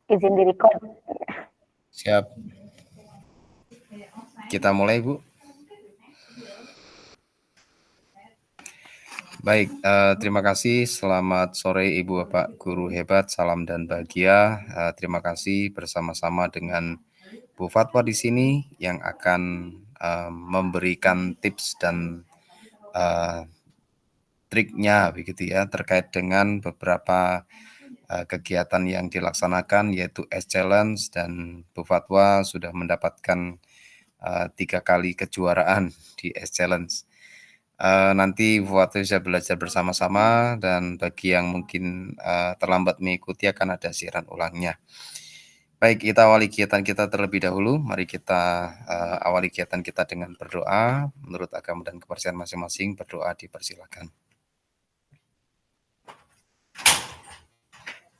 Izin di-record. Siap. Kita mulai, Bu. Baik, terima kasih. Selamat sore Ibu Bapak Guru hebat, salam dan bahagia. Terima kasih bersama-sama dengan Bu Fatwa di sini yang akan memberikan tips dan triknya begitu ya terkait dengan beberapa kegiatan yang dilaksanakan yaitu S-Challenge, dan Bu Fatwa sudah mendapatkan 3 kali kejuaraan di S-Challenge. Nanti Bu Fatwa bisa belajar bersama-sama, dan bagi yang mungkin terlambat mengikuti akan ada siaran ulangnya. Baik, kita awali kegiatan kita terlebih dahulu. Mari kita awali kegiatan kita dengan berdoa. Menurut agama dan kepercayaan masing-masing, berdoa dipersilakan.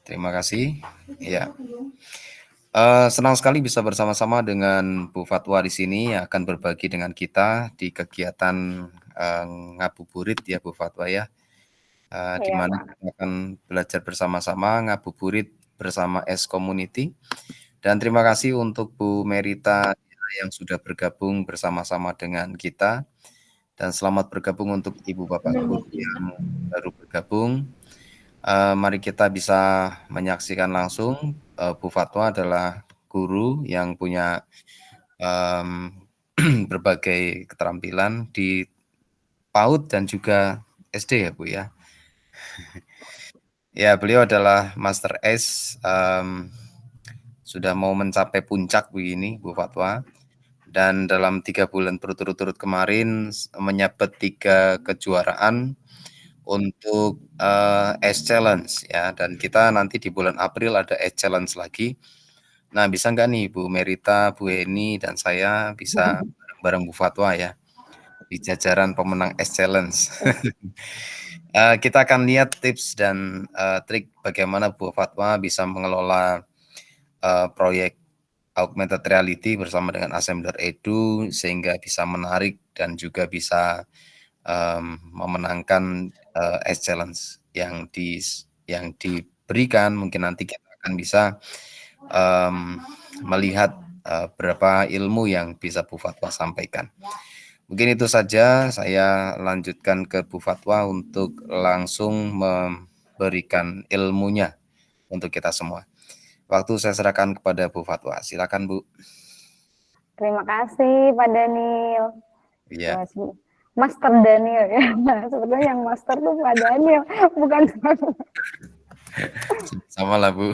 Terima kasih. Ya. Senang sekali bisa bersama-sama dengan Bu Fatwa di sini yang akan berbagi dengan kita di kegiatan ngabuburit ya Bu Fatwa ya. Di mana kita akan belajar bersama-sama ngabuburit bersama S Community. Dan terima kasih untuk Bu Merita yang sudah bergabung bersama-sama dengan kita. Dan selamat bergabung untuk Ibu Bapak Guru yang baru bergabung. Mari kita bisa menyaksikan langsung. Bu Fatwa adalah guru yang punya berbagai keterampilan di PAUD dan juga SD ya Bu ya. Ya, beliau adalah Master S, sudah mau mencapai puncak begini Bu Fatwa. Dan dalam 3 bulan berturut-turut kemarin menyabet 3 kejuaraan untuk S-Challenge ya, dan kita nanti di bulan April ada S-Challenge lagi. Nah, bisa nggak nih Bu Merita, Bu Heni, dan saya bisa bareng Bu Fatwa ya di jajaran pemenang S-Challenge. Kita akan lihat tips dan trik bagaimana Bu Fatwa bisa mengelola proyek augmented reality bersama dengan Assembler Edu sehingga bisa menarik dan juga bisa memenangkan S-Challenge yang diberikan. Mungkin nanti kita akan bisa melihat berapa ilmu yang bisa Bu Fatwa sampaikan. Mungkin itu saja, saya lanjutkan ke Bu Fatwa untuk langsung memberikan ilmunya untuk kita semua. Waktu saya serahkan kepada Bu Fatwa. Silakan Bu. Terima kasih Pak Daniel. Iya. Master Daniel ya. Sebetulnya yang master tuh Pak Daniel, bukan sama lah Bu.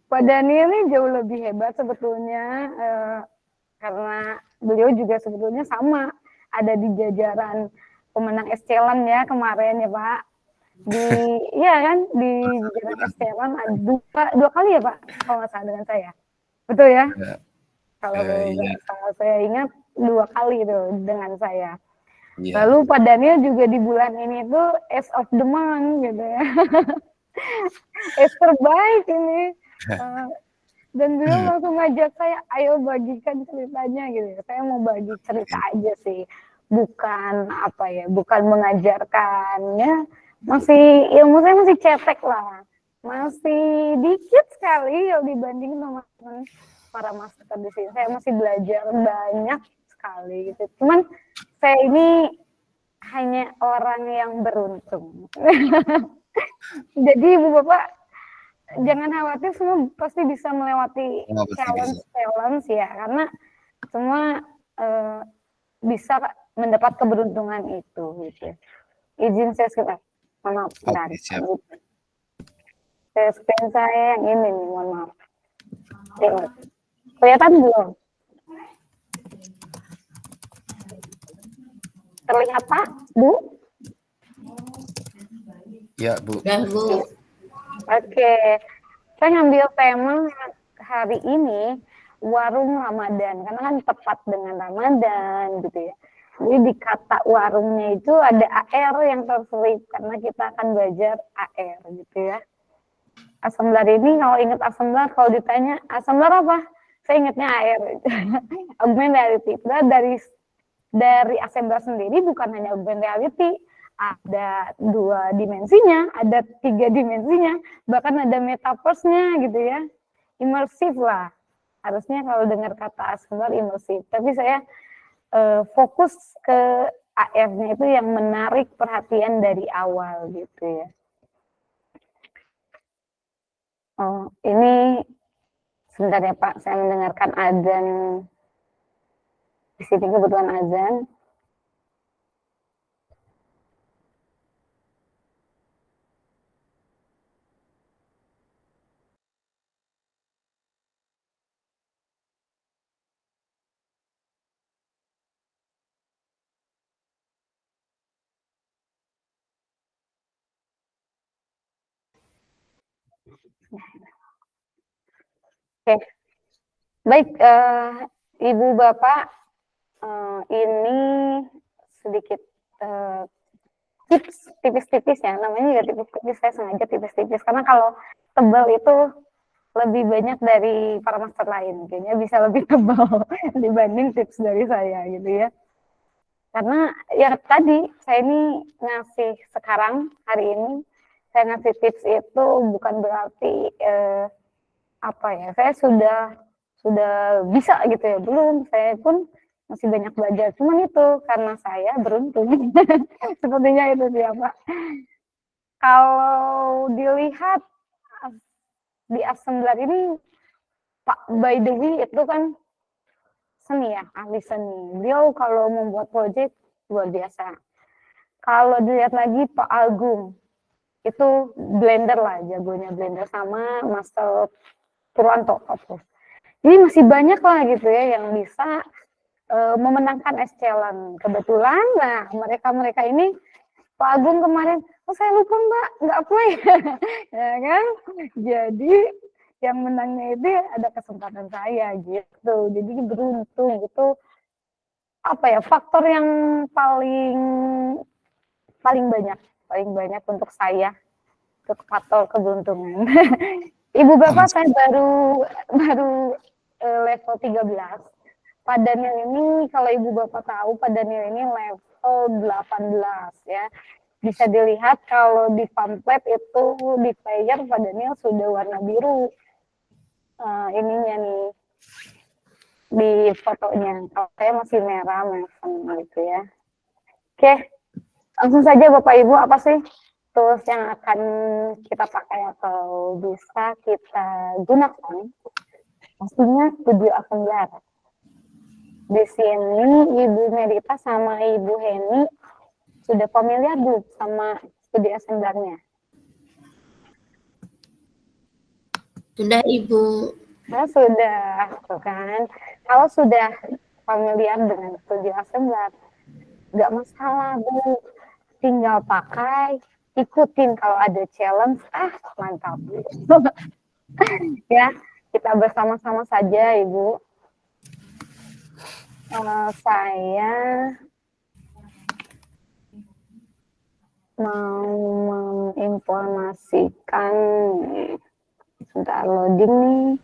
Pak Daniel ini jauh lebih hebat sebetulnya, karena beliau juga sebetulnya sama ada di jajaran pemenang S-Challenge ya kemarin ya Pak. Iya kan, di jajaran S-Challenge ada dua kali ya Pak kalau nggak salah dengan saya, betul ya? Kalau saya ingat 2 kali itu dengan saya. Lalu Pak Daniel juga di bulan ini tuh S of the Month gitu ya. S terbaik ini. Dan beliau langsung ngajak saya, ayo bagikan ceritanya gitu. Saya mau bagi cerita aja sih. Bukan apa ya, bukan mengajarkannya. Masih ilmu saya masih cetek lah. Masih dikit sekali kalau dibanding teman-teman para master di sini. Saya masih belajar banyak sekali gitu. Cuman saya ini hanya orang yang beruntung. Jadi Ibu Bapak jangan khawatir, semua pasti bisa melewati challenge ya, karena semua bisa mendapat keberuntungan itu gitu. Izin saya sebentar, maaf, screen saya yang ini nih, mohon maaf. Kelihatan belum? Terlihat Pak, Bu? Ya Bu. Oke, saya ngambil tema hari ini warung Ramadan, karena kan tepat dengan Ramadan gitu ya. Jadi di kata warungnya itu ada AR yang terselip, karena kita akan belajar AR gitu ya. Assembler ini kalau ingat Assembler, kalau ditanya Assembler apa? Saya ingatnya AR. Augmented reality. Dari Assembler sendiri bukan hanya augmented reality, ada 2 dimensinya, ada 3 dimensinya, bahkan ada metaverse-nya gitu ya. imersif lah. Harusnya kalau dengar kata asmbar imersif. Tapi saya fokus ke AF-nya itu yang menarik perhatian dari awal gitu ya. Oh, ini sebentar ya Pak, saya mendengarkan azan. Di sini kebetulan azan. Oke, baik Ibu Bapak, ini sedikit tips tipis-tipis ya, namanya juga tipis-tipis, saya sengaja tipis-tipis karena kalau tebal itu lebih banyak dari para master lain, kayaknya bisa lebih tebal dibanding tips dari saya gitu ya. Karena ya tadi saya ini ngasih sekarang hari ini saya ngasih tips itu bukan berarti apa ya, saya sudah bisa gitu ya, belum, saya pun masih banyak belajar, cuman itu karena saya beruntung sepertinya itu sih ya Pak. Kalau dilihat di Assembler ini Pak by the way itu kan seni ya, ahli seni. Beliau kalau membuat proyek luar biasa. Kalau dilihat lagi Pak Agung itu blender lah, jagonya blender, sama Master Purwanto. Jadi masih banyak lah gitu ya yang bisa memenangkan SCLan. Kebetulan, nah mereka ini Pak Agung kemarin, oh saya lupa Mbak, nggak apply, ya kan? Jadi yang menangnya itu ada kesempatan saya gitu. Jadi beruntung itu apa ya, faktor yang paling banyak untuk saya, untuk faktor keberuntungan. Ibu Bapak, saya baru level 13. Pak Daniel ini, kalau Ibu Bapak tahu, Pak Daniel ini level 18 ya. Bisa dilihat kalau di pamflet itu di player Pak Daniel sudah warna biru. Ininya nih di fotonya. Kalau saya masih merah gitu ya. Oke, langsung saja Bapak Ibu, apa sih tools yang akan kita pakai atau bisa kita gunakan? Pastinya Studio Assembler. Di sini Ibu Medita sama Ibu Heni sudah familiar belum sama Studio Assembler-nya? Sudah Ibu. Nah, sudah, tuh kan. Kalau sudah familiar dengan Studio Assembler, nggak masalah Bu, tinggal pakai, ikutin kalau ada challenge, mantap. Ya, kita bersama-sama saja Ibu. Saya mau menginformasikan, sebentar loading nih.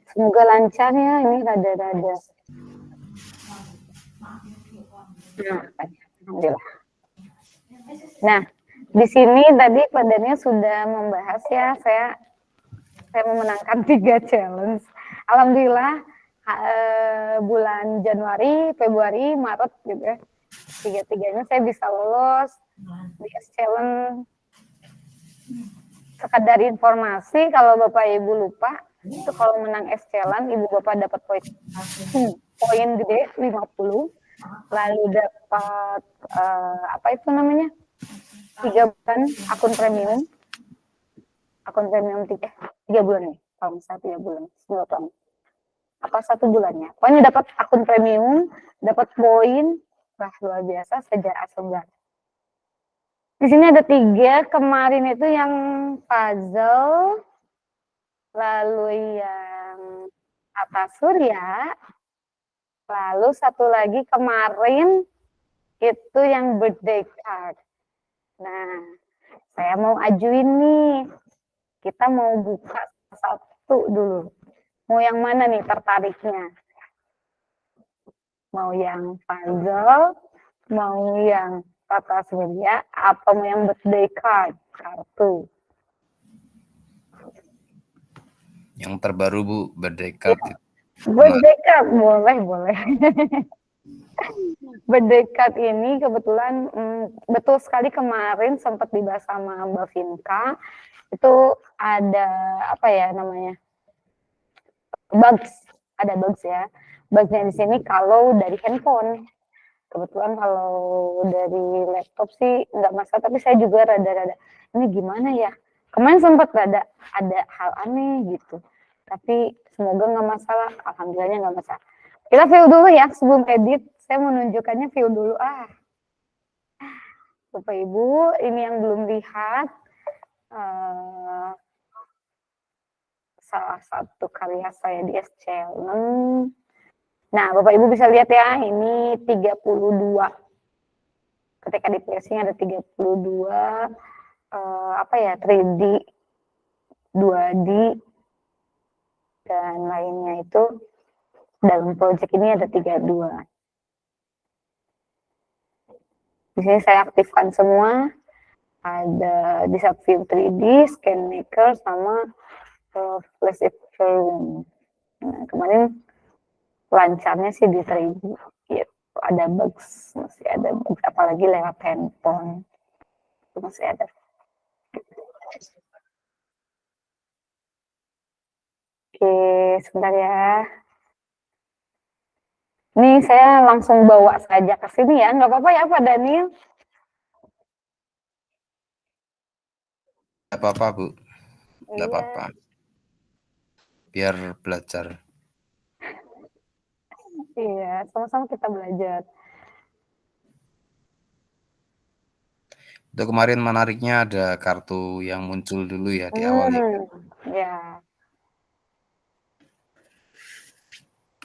Semoga lancar ya, ini rada-rada. Nah, alhamdulillah. Nah, di sini tadi Pak sudah membahas ya, saya memenangkan 3 challenge. Alhamdulillah bulan Januari, Februari, Maret gitu ya. 3-tiganya saya bisa lolos di challenge. Sekadar informasi kalau Bapak Ibu lupa, itu kalau menang challenge Ibu Bapak dapat poin gede 50, lalu dapat apa itu namanya? 3 bulan akun premium 3 bulan nih, kalau misalnya 3 bulan, 9 tahun. Apa 1 bulannya? Pokoknya dapat akun premium, dapat poin, wah luar biasa sejarah Assembler. Di sini ada 3, kemarin itu yang puzzle, lalu yang Tata Surya, lalu satu lagi kemarin itu yang birthday card. Nah, saya mau ajuin nih, kita mau buka satu dulu. Mau yang mana nih tertariknya? Mau yang puzzle, mau yang Tata Surya, apa mau yang birthday card, kartu? Yang terbaru Bu, berdekat. Berdekat, boleh. Berdekat ini kebetulan betul sekali kemarin sempat dibahas sama Mbak Vinka, itu ada apa ya namanya, ada bugs ya. Bugsnya di sini kalau dari handphone. Kebetulan kalau dari laptop sih nggak masalah, tapi saya juga rada-rada, ini gimana ya? Kemarin sempat ada hal aneh gitu. Tapi semoga nggak masalah, alhamdulillahnya nggak masalah. Kita view dulu ya sebelum edit, saya menunjukkannya view dulu. Bapak Ibu, ini yang belum lihat, salah satu karya saya di S-Challenge. Nah, Bapak Ibu bisa lihat ya, ini 32. Ketika di pressing ada 32 apa ya, 3D, 2D, dan lainnya itu dalam project ini ada 32. Di sini saya aktifkan semua, ada di View 3D, Scan Maker, sama Flash Room. Nah, kemarin lancarnya sih di 3D, gitu. Ada bugs, masih ada bugs, apalagi lewat handphone, itu masih ada. Oke, sebentar ya. Nih saya langsung bawa saja ke sini ya, nggak apa-apa ya Pak Daniel? Nggak apa-apa Bu, nggak Iya. apa-apa. Biar belajar. Iya, sama-sama kita belajar. Itu kemarin menariknya ada kartu yang muncul dulu ya di awal ya. Ya.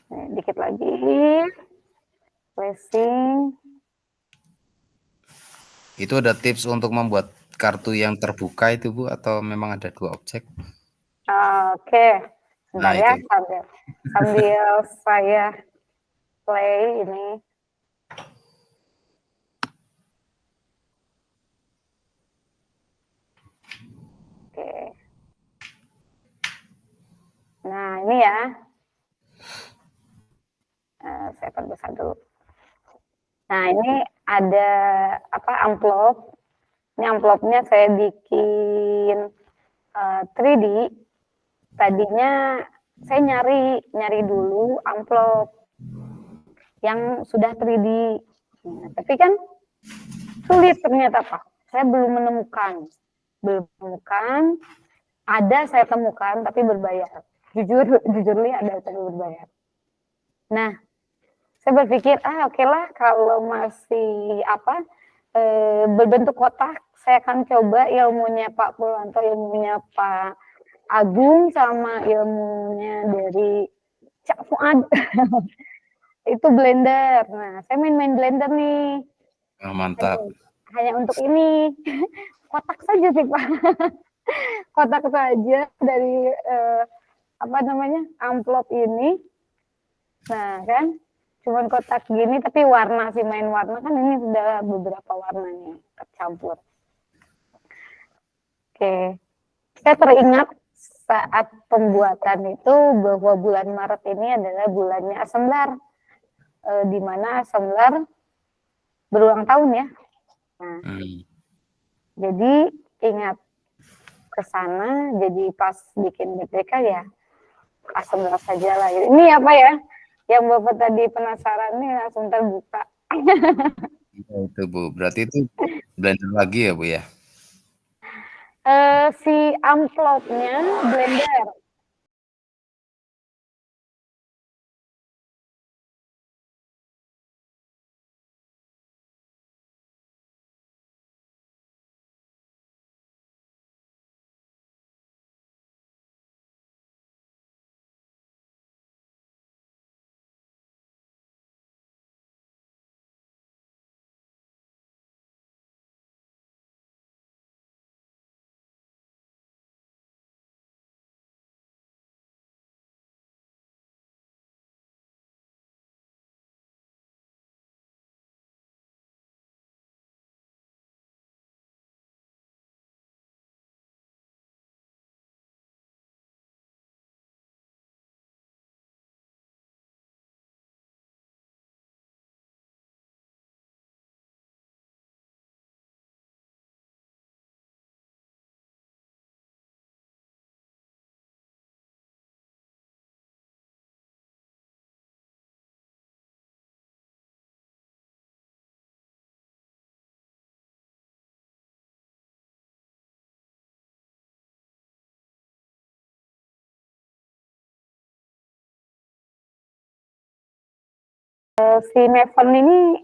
Nih, dikit lagi. Flashing. Itu ada tips untuk membuat kartu yang terbuka itu Bu, atau memang ada 2 objek? Oke. Sebentar Nah ya, itu. sambil saya play ini. Oke. Nah, ini ya. Saya perbesar dulu. Nah, ini ada amplop. Ini amplopnya saya bikin 3D. Tadinya saya nyari dulu amplop yang sudah 3D. Nah, tapi kan sulit ternyata Pak. Saya belum menemukan. Ada saya temukan tapi berbayar. Jujur ada tapi berbayar. Nah, saya berpikir oke lah kalau masih berbentuk kotak, saya akan coba ilmunya Pak Purwanto, ilmunya Pak Agung, sama ilmunya dari Cak Fuad. Itu blender. Nah, saya main Blender nih. Oh, mantap. Hanya untuk ini. Kotak saja sih Pak. Kotak saja dari amplop ini. Nah kan, cuman kotak gini tapi warna sih, main warna kan, ini sudah beberapa warnanya tercampur. Oke, saya teringat saat pembuatan itu bahwa bulan Maret ini adalah bulannya Assembler, di mana Assembler berulang tahun ya. Nah, jadi ingat ke sana, jadi pas bikin BTK ya Assembler saja lah. Ini apa ya? Yang Bapak tadi penasaran nih langsung terbuka. Itu Bu, berarti itu blender lagi ya Bu ya? Si amplopnya blender. si Maven ini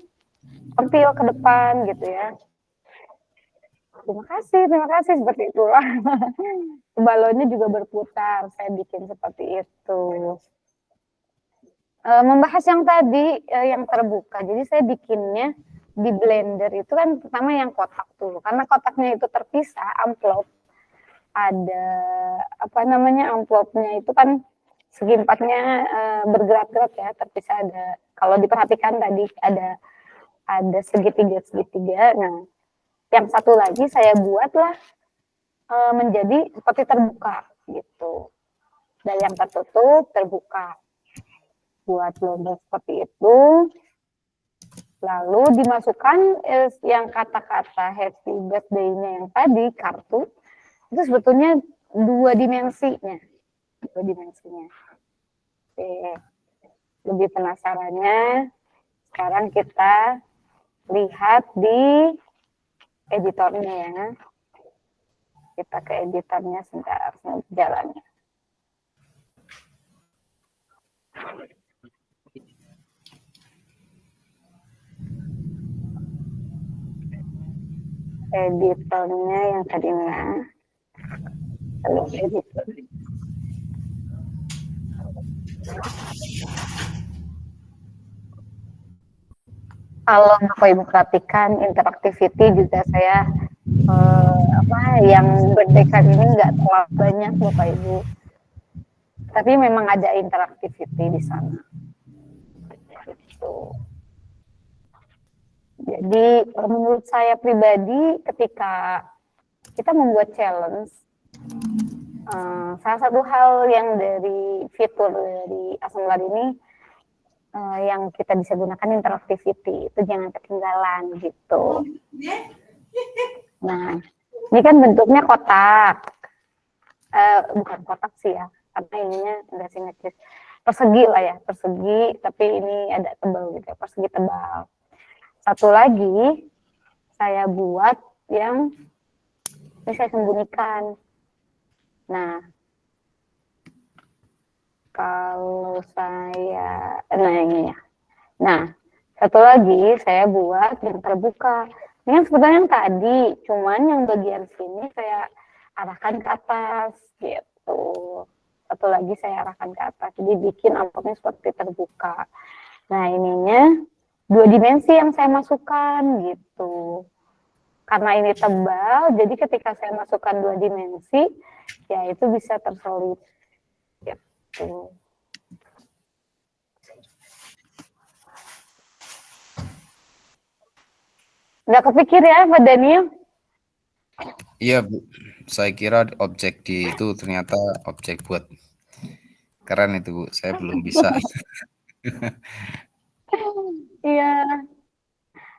tampil ke depan gitu ya. Terima kasih seperti itulah. Balonnya juga berputar, saya bikin seperti itu. Membahas yang tadi yang terbuka, jadi saya bikinnya di Blender itu kan pertama yang kotak tuh, karena kotaknya itu terpisah, amplop ada amplopnya itu kan segi empatnya bergerak-gerak ya, terpisah ada. Kalau diperhatikan tadi ada segitiga. Nah, yang satu lagi saya buatlah menjadi seperti terbuka gitu. Dan yang tertutup terbuka. Buat logo seperti itu. Lalu dimasukkan yang kata-kata happy birthday-nya yang tadi, kartu. Itu sebetulnya dua dimensinya. Oke. Lebih penasarannya, sekarang kita lihat di editornya ya. Kita ke editornya sebentar, jalannya. Editornya yang tadinya. Lalu editor. Kalau Bapak Ibu perhatikan interactivity juga saya yang berdekat ini nggak terlalu banyak Bapak Ibu, tapi memang ada interactivity di sana. Gitu. Jadi menurut saya pribadi ketika kita membuat challenge, salah satu hal yang dari fitur dari Assembler ini yang kita bisa gunakan interactivity, itu jangan ketinggalan gitu. Nah, ini kan bentuknya kotak, bukan kotak sih ya, karena ininya enggak simetris, persegi lah ya, persegi, tapi ini ada tebal gitu, persegi tebal. Satu lagi saya buat yang ini saya sembunyikan. Nah, kalau saya, ini ya. Nah, satu lagi saya buat yang terbuka. Ini kan sebetulnya yang tadi, cuman yang bagian sini saya arahkan ke atas, gitu. Satu lagi saya arahkan ke atas, jadi bikin amplopnya seperti terbuka. Nah, ininya dua dimensi yang saya masukkan, gitu. Karena ini tebal, jadi ketika saya masukkan dua dimensi, ya itu bisa tersolid. Gitu. Nggak kepikir ya, Pak Daniel? Iya, Bu. Saya kira objek itu ternyata objek buat keren itu, Bu. Saya belum bisa. Iya.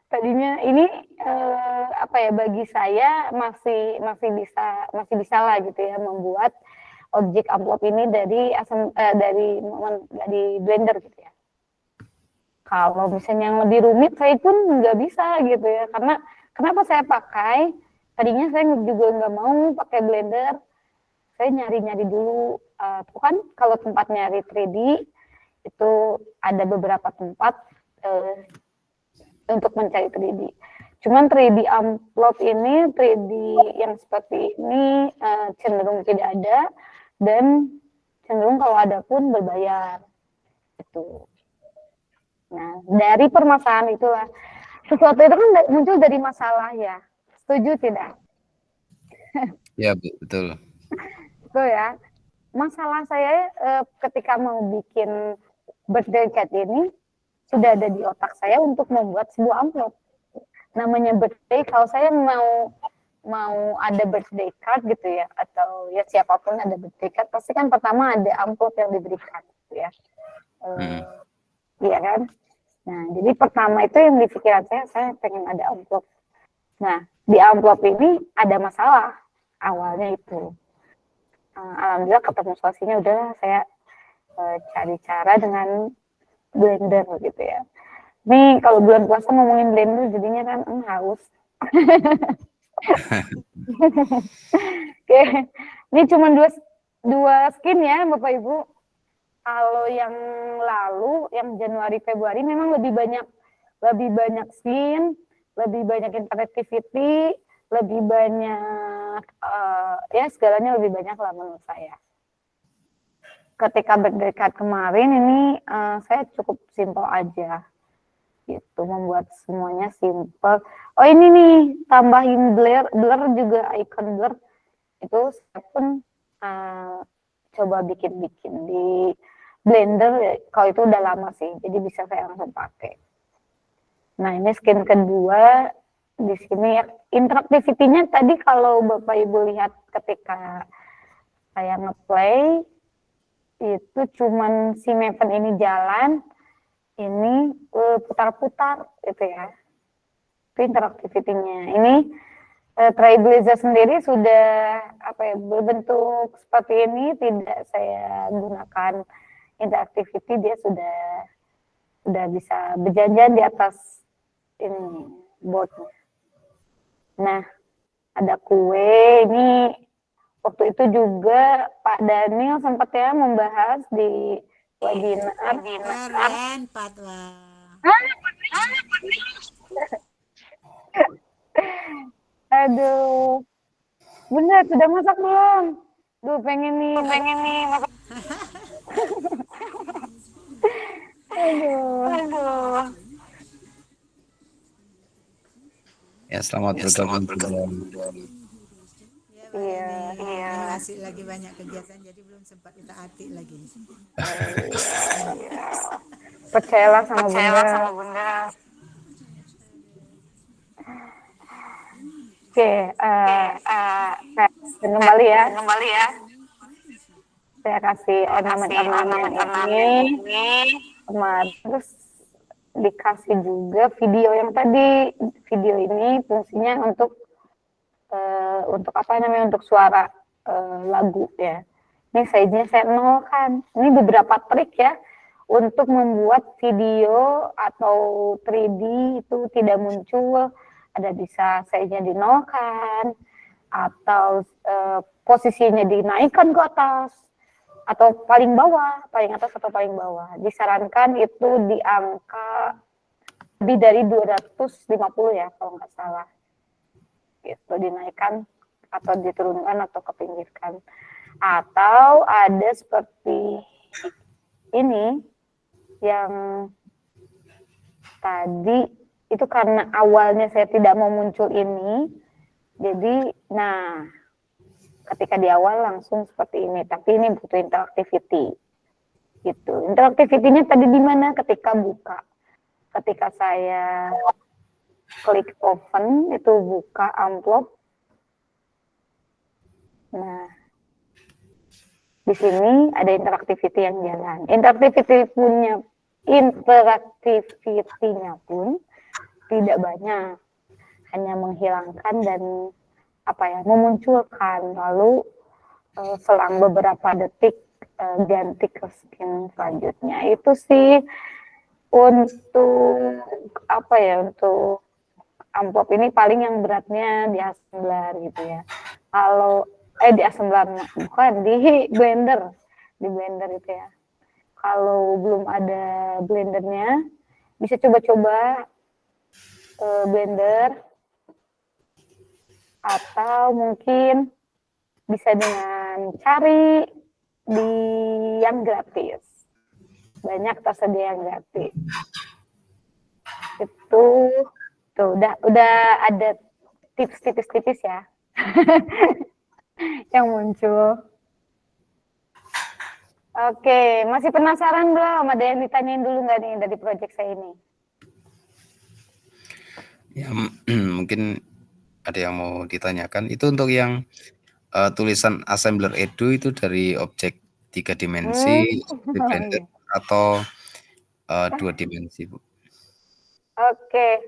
Tadinya ini bagi saya masih bisa lah gitu ya membuat objek amplop ini dari Blender gitu ya. Kalau misalnya yang lebih rumit saya pun nggak bisa gitu ya, karena kenapa saya pakai, tadinya saya juga nggak mau pakai Blender, saya nyari-nyari dulu, kan kalau tempat nyari 3D itu ada beberapa tempat untuk mencari 3D. Cuman 3D amplop ini, 3D yang seperti ini cenderung tidak ada, dan cenderung kalau ada pun berbayar. Itu. Nah, dari permasalahan itulah, sesuatu itu kan muncul dari masalah ya. Setuju tidak? Ya, betul. Betul ya. Masalah saya ketika mau bikin birthday card ini, sudah ada di otak saya untuk membuat sebuah amplop. Namanya birthday, kalau saya mau ada birthday card gitu ya, atau ya siapapun ada birthday card, pasti kan pertama ada amplop yang diberikan gitu ya. Iya kan? Nah, jadi pertama itu yang di pikiran saya pengen ada amplop. Nah, di amplop ini ada masalah awalnya itu. Alhamdulillah ketemu solusinya, udah saya cari cara dengan Blender gitu ya. Nih kalau bulan puasa ngomongin Blender jadinya kan haus. Oke, ini cuma dua skin ya Bapak Ibu. Kalau yang lalu, yang Januari Februari memang lebih banyak scene, lebih banyak interactivity, lebih banyak ya segalanya lebih banyak lah menurut saya. Ketika berdekat kemarin ini saya cukup simple aja, gitu, membuat semuanya simple. Oh ini nih tambahin blur juga, icon blur itu saya pun coba bikin di Blender. Kalau itu udah lama sih, jadi bisa saya langsung pakai. Nah ini skin kedua, di sini interaktivitinya tadi kalau Bapak Ibu lihat ketika saya ngeplay itu cuman si Maven ini jalan, ini putar-putar gitu ya. Itu interaktivitinya. Ini Trailblazer sendiri sudah berbentuk seperti ini, tidak saya gunakan interactivity, dia sudah bisa berjalan di atas ini boardnya. Nah, ada kue ini waktu itu juga Pak Daniel sempat ya membahas di webinar. Keren, Patwa. Aduh, bener sudah masak belum? Duh pengen nih masak. Aduh. Ya, selamat bergabung. Iya. Masih lagi banyak kegiatan, jadi belum sempat kita atik lagi. Percayalah sama Bunda. Oke, kembali ya. Saya kasih ornamen ini. Terus dikasih juga video yang tadi. Video ini fungsinya untuk untuk suara lagu ya. Ini size-nya saya nolkan. Ini beberapa trik ya untuk membuat video atau 3D itu tidak muncul. Ada bisa size-nya dinolkan atau posisinya dinaikkan ke atas atau paling atas atau paling bawah. Disarankan itu di angka lebih dari 250 ya kalau nggak salah. Gitu, dinaikkan atau diturunkan atau kepinggirkan. Atau ada seperti ini yang tadi itu karena awalnya saya tidak mau muncul ini, jadi ketika di awal langsung seperti ini, tapi ini butuh interactivity. Gitu. Interactivity-nya tadi di mana? Ketika buka. Ketika saya klik open, itu buka amplop. Nah, di sini ada interactivity yang jalan. Interaktivitinya pun tidak banyak, hanya menghilangkan dan memunculkan, lalu selang beberapa detik ganti ke skin selanjutnya. Itu sih untuk untuk amplop ini paling yang beratnya di assembler gitu ya. Kalau di assembler bukan di Blender itu ya. Kalau belum ada Blendernya, bisa coba-coba Blender, atau mungkin bisa dengan cari di yang gratis. Banyak tersedia yang gratis. Itu tuh udah ada tips tipis ya yang muncul. Oke, masih penasaran belum? Ada yang ditanyain dulu nggak nih dari project saya ini? Ya, mungkin ada yang mau ditanyakan. Itu untuk yang tulisan assembler edu itu dari objek 3 dimensi di Blender atau 2 dimensi, Bu? Oke,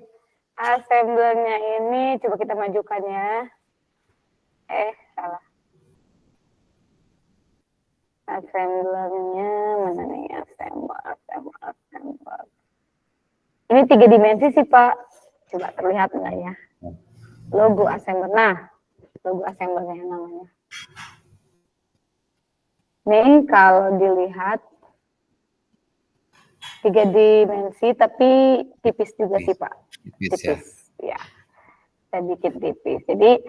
assemblernya ini coba kita majukan ya. Salah. Assemblernya mana nih? Assembler. Ini 3 dimensi sih Pak. Coba terlihat nggak ya? Logo assembler. Nah, logo assemblernya namanya. Nih kalau dilihat 3 dimensi tapi tipis juga sih Pak. Tipis ya. Tipis, ya. Sedikit tipis. Jadi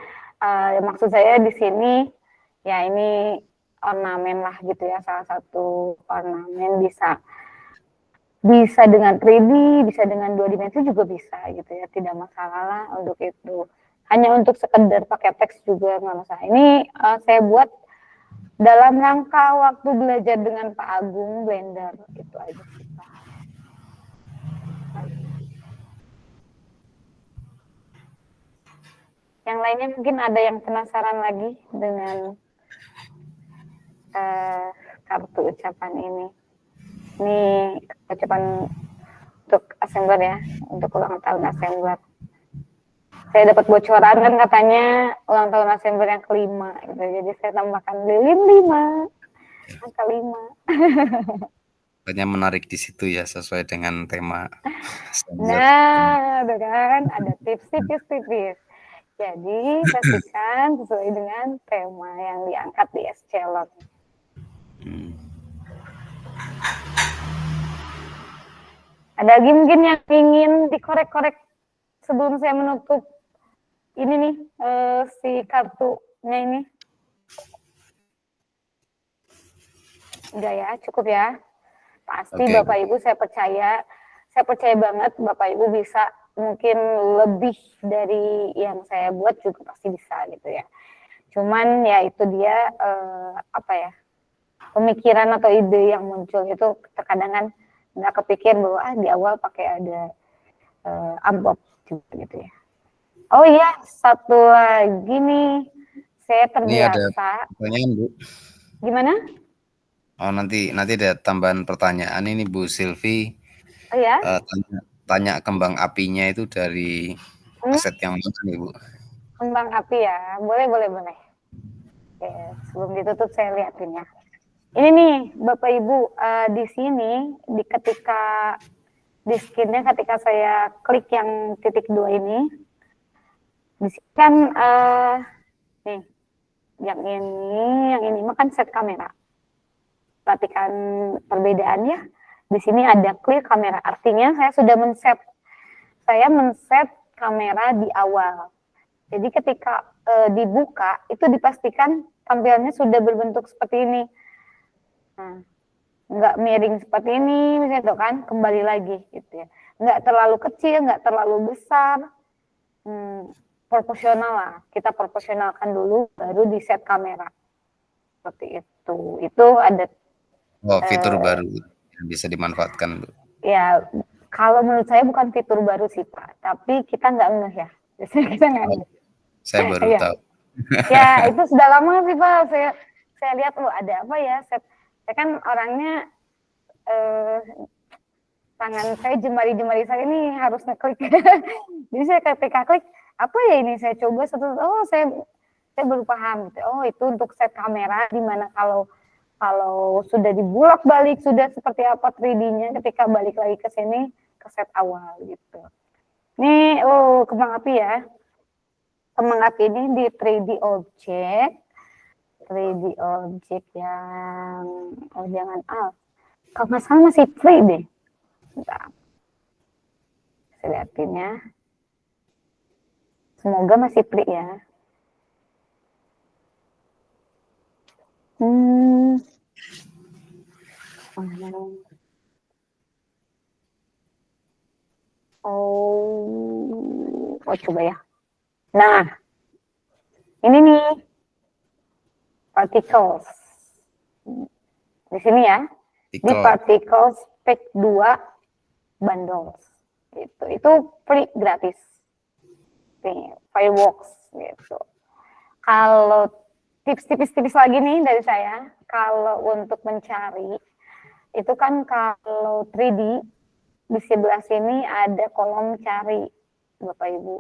maksud saya di sini ya ini ornamen lah gitu ya, salah satu ornamen bisa dengan 3D, bisa dengan 2 dimensi juga bisa gitu ya, tidak masalah lah untuk itu. Hanya untuk sekedar pakai teks juga nggak masalah. Ini saya buat dalam rangka waktu belajar dengan Pak Agung Blender, itu aja sih Pak. Yang lainnya mungkin ada yang penasaran lagi dengan kartu ucapan ini. Ini ucapan untuk assembler ya, untuk ulang tahun assembler. Saya dapat bocoran kan katanya ulang tahun assembler yang kelima, gitu. Jadi saya tambahkan lilin 5, angka 5. Katanya menarik di situ ya, sesuai dengan tema assembler. Nah, ada kan, ada tips. Jadi pastikan sesuai dengan tema yang diangkat di Escalon. Ada lagi mungkin yang ingin dikorek-korek sebelum saya menutup ini nih, si kartunya ini. Enggak ya, cukup ya. Pasti Oke. Bapak Ibu saya percaya banget Bapak Ibu bisa mungkin lebih dari yang saya buat juga pasti bisa gitu ya. Cuman ya itu dia apa ya, pemikiran atau ide yang muncul itu terkadang kan nggak kepikir bahwa di awal pakai ada amplop juga gitu ya. Oh iya, satu lagi nih, saya Ini ada terbiasa. pertanyaan Bu. Gimana? Oh nanti ada tambahan pertanyaan ini Bu Silvi. Oh ya? Tanya kembang apinya itu dari aset yang mana nih Bu? Kembang api ya, boleh. Oke, sebelum ditutup saya liatin ya. Ini nih Bapak Ibu, di sini ketika di skinnya ketika saya klik yang titik 2 ini, di sini kan nih yang ini makan set kamera. Perhatikan perbedaannya. Di sini ada clear kamera, artinya saya sudah men-set kamera di awal. Jadi ketika dibuka itu dipastikan tampilannya sudah berbentuk seperti ini. Nah, nggak miring seperti ini, misalnya tuh kan, kembali lagi gitu ya. Nggak terlalu kecil, nggak terlalu besar, proporsional lah. Kita proporsionalkan dulu, baru di set kamera. Seperti itu. Itu ada fitur baru yang bisa dimanfaatkan Bu. Ya, kalau menurut saya bukan fitur baru sih Pak, tapi kita nggak ngeh ya. Biasanya kita nggak ngeh. Saya baru tahu. Ya, itu sudah lama sih Pak. Saya lihat, ada apa ya? Saya kan orangnya tangan saya jemari saya ini harus ngeklik. Jadi saya ketika klik, apa ya ini? Saya coba saya baru paham. Oh, itu untuk set kamera, di mana kalau sudah dibulak balik, sudah seperti apa 3D-nya ketika balik lagi ke sini, ke set awal gitu. Ini, kembang api ya. Kembang api ini di 3D object yang, jangan kalau nggak salah masih free deh. Bentar. Saya liatin ya. Semoga masih free ya. Coba ya. Nah, ini nih particles. Di sini ya. Di particles pack 2 bundles. Itu free gratis. Fireworks gitu. Kalau tips tipis lagi nih dari saya, kalau untuk mencari itu kan kalau 3D di sebelah sini ada kolom cari Bapak Ibu.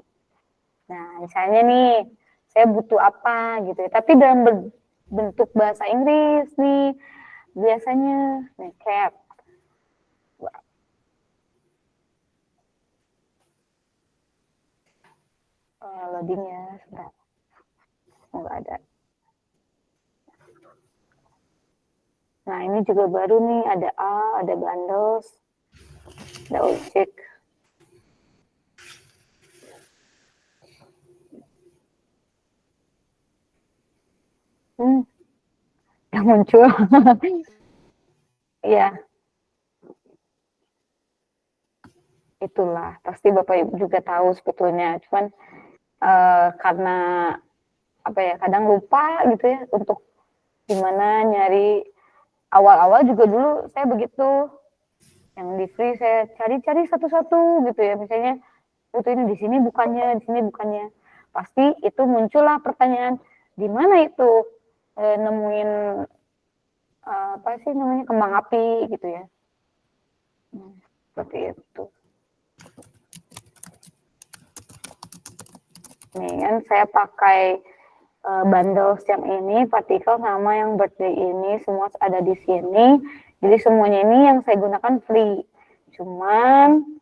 Nah, misalnya nih saya butuh apa gitu ya, tapi dalam bentuk bahasa Inggris nih biasanya nih cat. Loadingnya sebentar. Nggak ada. Nah, ini juga baru nih, ada ada bundles. Ada objek. Yang muncul. Iya. Itulah, pasti Bapak Ibu juga tahu sebetulnya. Cuman karena apa ya, kadang lupa gitu ya untuk gimana nyari. Awal-awal juga dulu saya begitu. Yang di free saya cari-cari satu-satu gitu ya. Misalnya, itu ini di sini bukannya, di sini bukannya. Pasti itu muncullah pertanyaan, di mana itu nemuin apa sih namanya, kembang api gitu ya. Seperti itu. Nih kan saya pakai bundles yang ini, partikel sama yang birthday ini, semua ada di sini. Jadi semuanya ini yang saya gunakan free. Cuman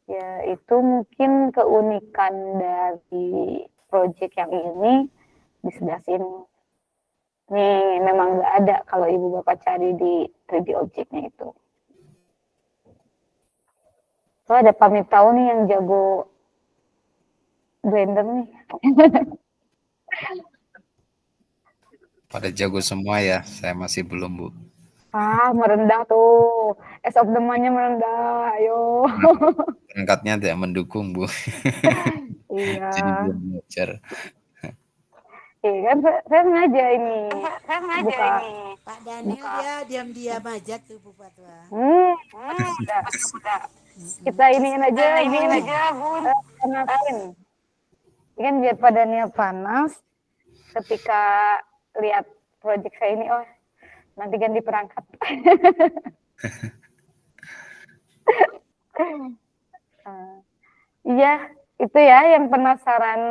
ya itu mungkin keunikan dari project yang ini di sebelah sini. Nih memang nggak ada kalau Ibu Bapak cari di 3D objeknya itu. So, ada pamit tahu nih yang jago Blender nih. Pada jago semua ya, saya masih belum, Bu. Merendah tuh. As of the month-nya merendah, ayo. Perangkatnya tidak mendukung, Bu. Iya. Jadi belum belajar. Iya kan, saya sengaja ini. Buka. Pak Daniel dia diam-diam aja tuh Bu Fatwa. Udah. Kita iniin aja, Bun. Panasin. Ini kan biar badannya panas. Ketika lihat project saya ini, oh nanti ganti perangkat. Iya, itu ya yang penasaran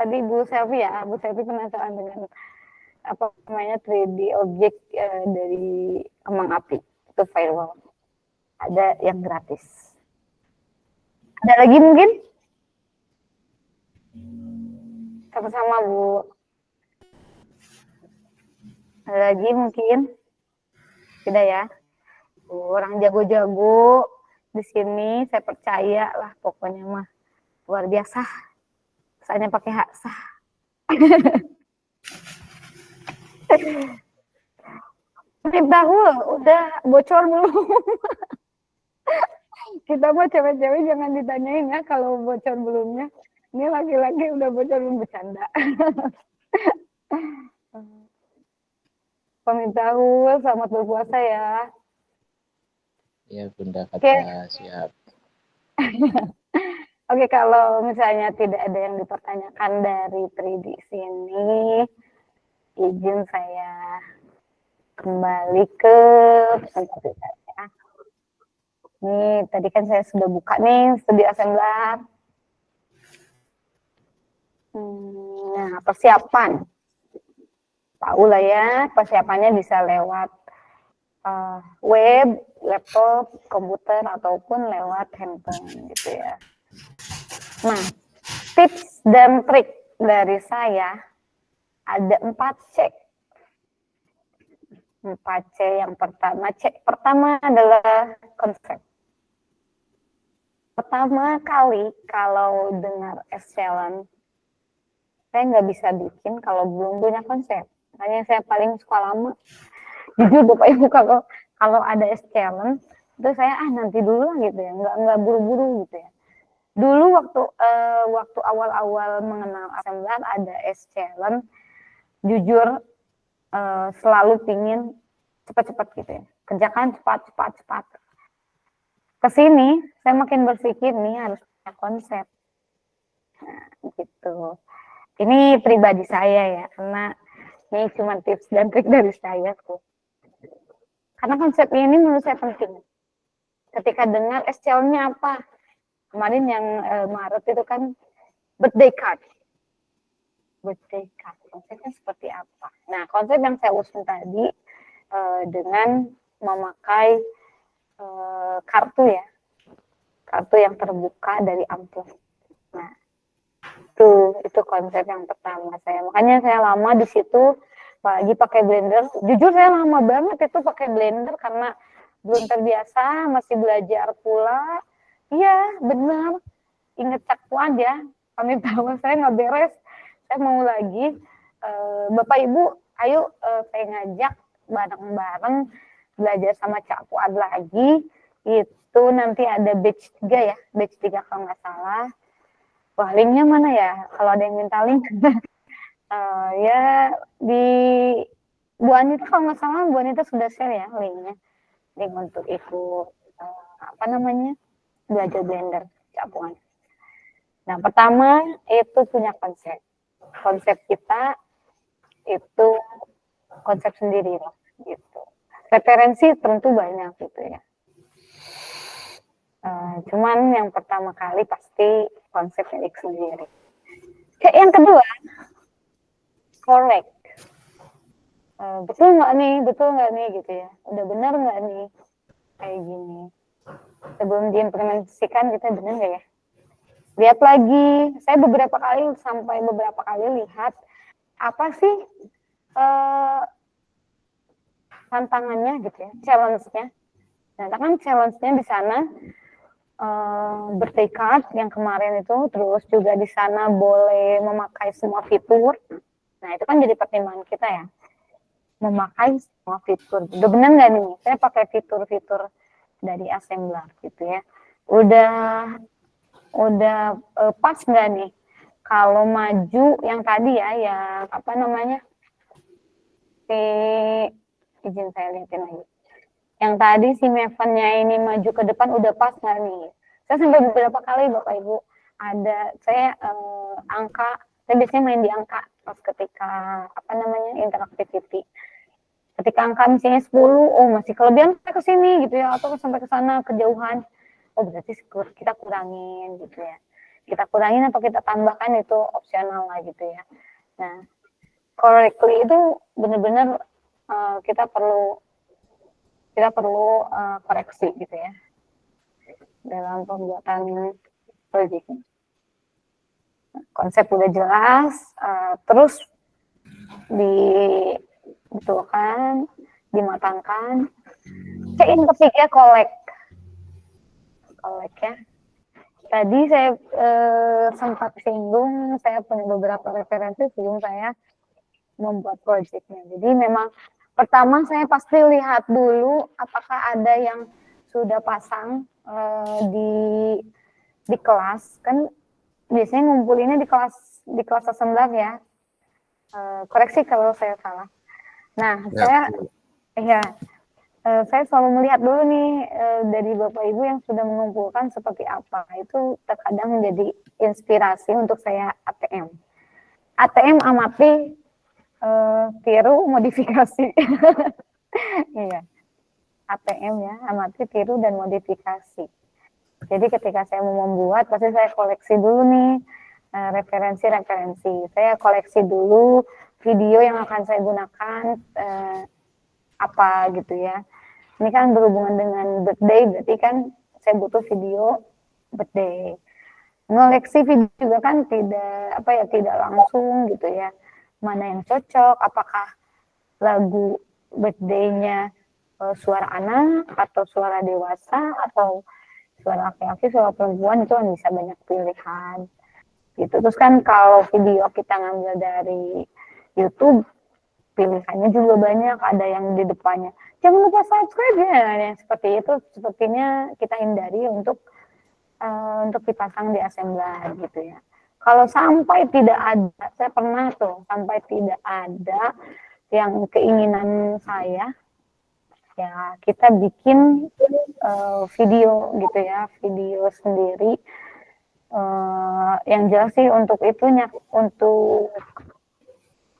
tadi Bu Selvi ya. Bu Selvi penasaran dengan apa namanya 3D objek dari kembang api. Itu firewall. Ada yang gratis. Ada lagi mungkin? Sama-sama Bu. Ada lagi mungkin? Tidak ya? Orang jago-jago di sini saya percaya lah pokoknya mah luar biasa. Soalnya pakai hak sah. Tahu udah bocor belum? Kita mah cewek-cewek jangan ditanyain ya kalau bocor belumnya. Ini laki-laki udah bocor belum, bercanda. Pamit tahu, selamat berpuasa ya. Ya Bunda Kata, siap. Oke, kalau misalnya tidak ada yang dipertanyakan dari 3D sini, izin saya kembali ke presentasi saya. Nih, tadi kan saya sudah buka nih studi assembler. Nah, persiapan. Tahu lah ya, persiapannya bisa lewat web, laptop, komputer, ataupun lewat handphone gitu ya. Nah, tips dan trik dari saya ada 4C. 4C yang pertama, C pertama adalah konsep. Pertama kali kalau dengar S-Challenge, saya nggak bisa bikin kalau belum punya konsep. Makanya saya paling suka lama. Jujur Bapak Ibu, kalau ada S-Challenge, itu saya nanti dulu lah gitu ya, nggak buru-buru gitu ya. Dulu waktu awal-awal mengenal assembler ada S-Challenge, jujur selalu pingin cepat-cepat gitu ya. Kerjakan cepat. Kesini saya makin berpikir nih harus punya konsep. Nah, gitu. Ini pribadi saya ya, karena ini cuma tips dan trik dari saya tuh. Karena konsep ini menurut saya penting. Ketika dengar S-Challenge-nya apa? Kemarin yang Maret itu kan birthday card. Birthday card, konsepnya seperti apa? Nah, konsep yang saya usung tadi dengan memakai kartu ya. Kartu yang terbuka dari amplop. Nah, itu konsep yang pertama saya. Makanya saya lama di situ, apalagi pakai Blender. Jujur saya lama banget itu pakai Blender karena belum terbiasa, masih belajar pula. Iya, benar. Ingat cakpu aja. Kami bawa, saya nggak beres. Saya mau lagi. Bapak Ibu, ayo saya ngajak bareng-bareng belajar sama Cak Fuad lagi. Itu nanti ada batch 3 ya. Batch 3 kalau nggak salah. Wah, linknya mana ya? Kalau ada yang minta link. Ya, di Bu Anita kalau nggak salah, Bu Anita sudah share ya linknya. Link untuk ikut, apa namanya, belajar Blender Cak Fuad. Nah, pertama itu punya konsep. Konsep kita itu konsep sendiri lah, gitu. Referensi tentu banyak gitu ya. Cuman yang pertama kali pasti konsep milik sendiri. Yang kedua, correct. Betul nggak nih gitu ya. Udah benar nggak nih kayak gini. Sebelum diimplementasikan kita benar nggak ya? Lihat lagi. Saya beberapa kali lihat apa sih tantangannya gitu ya, challenge-nya. Nah, kan challenge-nya di sana bertekad yang kemarin itu, terus juga di sana boleh memakai semua fitur. Nah, itu kan jadi pertimbangan kita ya, memakai semua fitur. Udah benar nggak nih? Saya pakai fitur-fitur dari assembler gitu ya. Udah pas nggak nih? Kalau maju yang tadi ya, yang apa namanya? Izin saya lihatin lagi. Yang tadi si Maven-nya ini maju ke depan udah pas nggak nih? Saya sampai beberapa kali Bapak Ibu saya saya biasanya main di angka pas ketika apa namanya interactivity. Ketika angka misalnya 10, oh masih kelebihan sampai ke sini gitu ya, atau sampai ke sana kejauhan. Oh berarti kita kurangin gitu ya. Kita kurangin atau kita tambahkan itu opsional lah gitu ya. Nah, correctly itu benar-benar kita perlu koreksi gitu ya dalam pembuatan project. Konsep udah jelas, terus dibetulkan, dimatangkan. Yang ketiga collect ya. Tadi saya sempat singgung, saya punya beberapa referensi sebelum saya membuat projectnya. Jadi memang pertama saya pasti lihat dulu apakah ada yang sudah pasang di kelas, kan biasanya ngumpulinnya di kelas assembler ya. Koreksi kalau saya salah. Nah, saya selalu melihat dulu nih dari Bapak Ibu yang sudah mengumpulkan seperti apa. Itu terkadang menjadi inspirasi untuk saya ATM. ATM amati, tiru, modifikasi. Iya. ATM ya, amati, tiru, dan modifikasi. Jadi ketika saya mau membuat, pasti saya koleksi dulu nih referensi. Saya koleksi dulu video yang akan saya gunakan apa gitu ya. Ini kan berhubungan dengan birthday, berarti kan saya butuh video birthday. Ngoleksi video juga kan tidak langsung gitu ya. Mana yang cocok, apakah lagu birthday-nya suara anak atau suara dewasa atau suara laki-laki, suara perempuan, itu kan bisa banyak pilihan gitu. Terus kan kalau video kita ngambil dari YouTube, pilihannya juga banyak, ada yang di depannya jangan lupa subscribe ya, yang seperti itu sepertinya kita hindari untuk dipasang di assembler gitu ya. Kalau sampai tidak ada, saya pernah sampai tidak ada yang keinginan saya, ya kita bikin video gitu ya, video sendiri. Yang jelas sih untuk itunya, untuk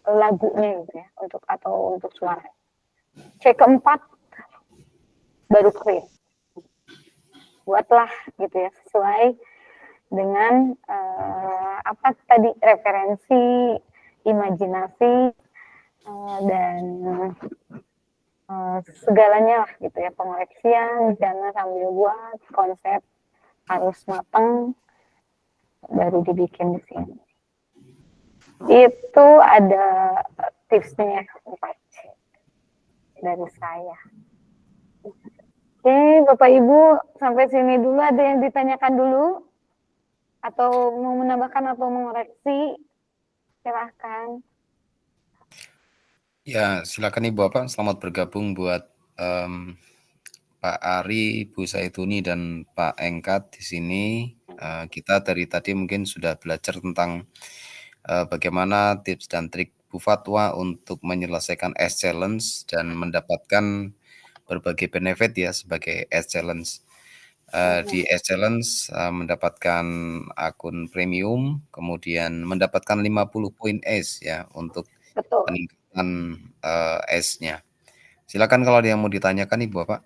lagunya gitu ya, untuk suara. Cek keempat baru create. Buatlah gitu ya, sesuai dengan apa tadi, referensi, imajinasi, dan segalanya lah gitu ya, pengoreksian, jangan sambil buat konsep harus matang baru dibikin di sini. Itu ada tipsnya 4 dari saya. Oke, Bapak Ibu, sampai sini dulu ada yang ditanyakan dulu? Atau mau menambahkan atau mengoreksi? Silahkan. Ya, silakan Ibu Bapak, selamat bergabung buat Pak Ari, Bu Saituni, dan Pak Engkat di sini. Kita dari tadi mungkin sudah belajar tentang bagaimana tips dan trik Bu Fatwa untuk menyelesaikan S Challenge dan mendapatkan berbagai benefit ya sebagai S Challenge. Di S Challenge mendapatkan akun premium, kemudian mendapatkan 50 poin S ya untuk Betul. peningkatan S-nya. Silakan kalau ada yang mau ditanyakan Ibu Bapak.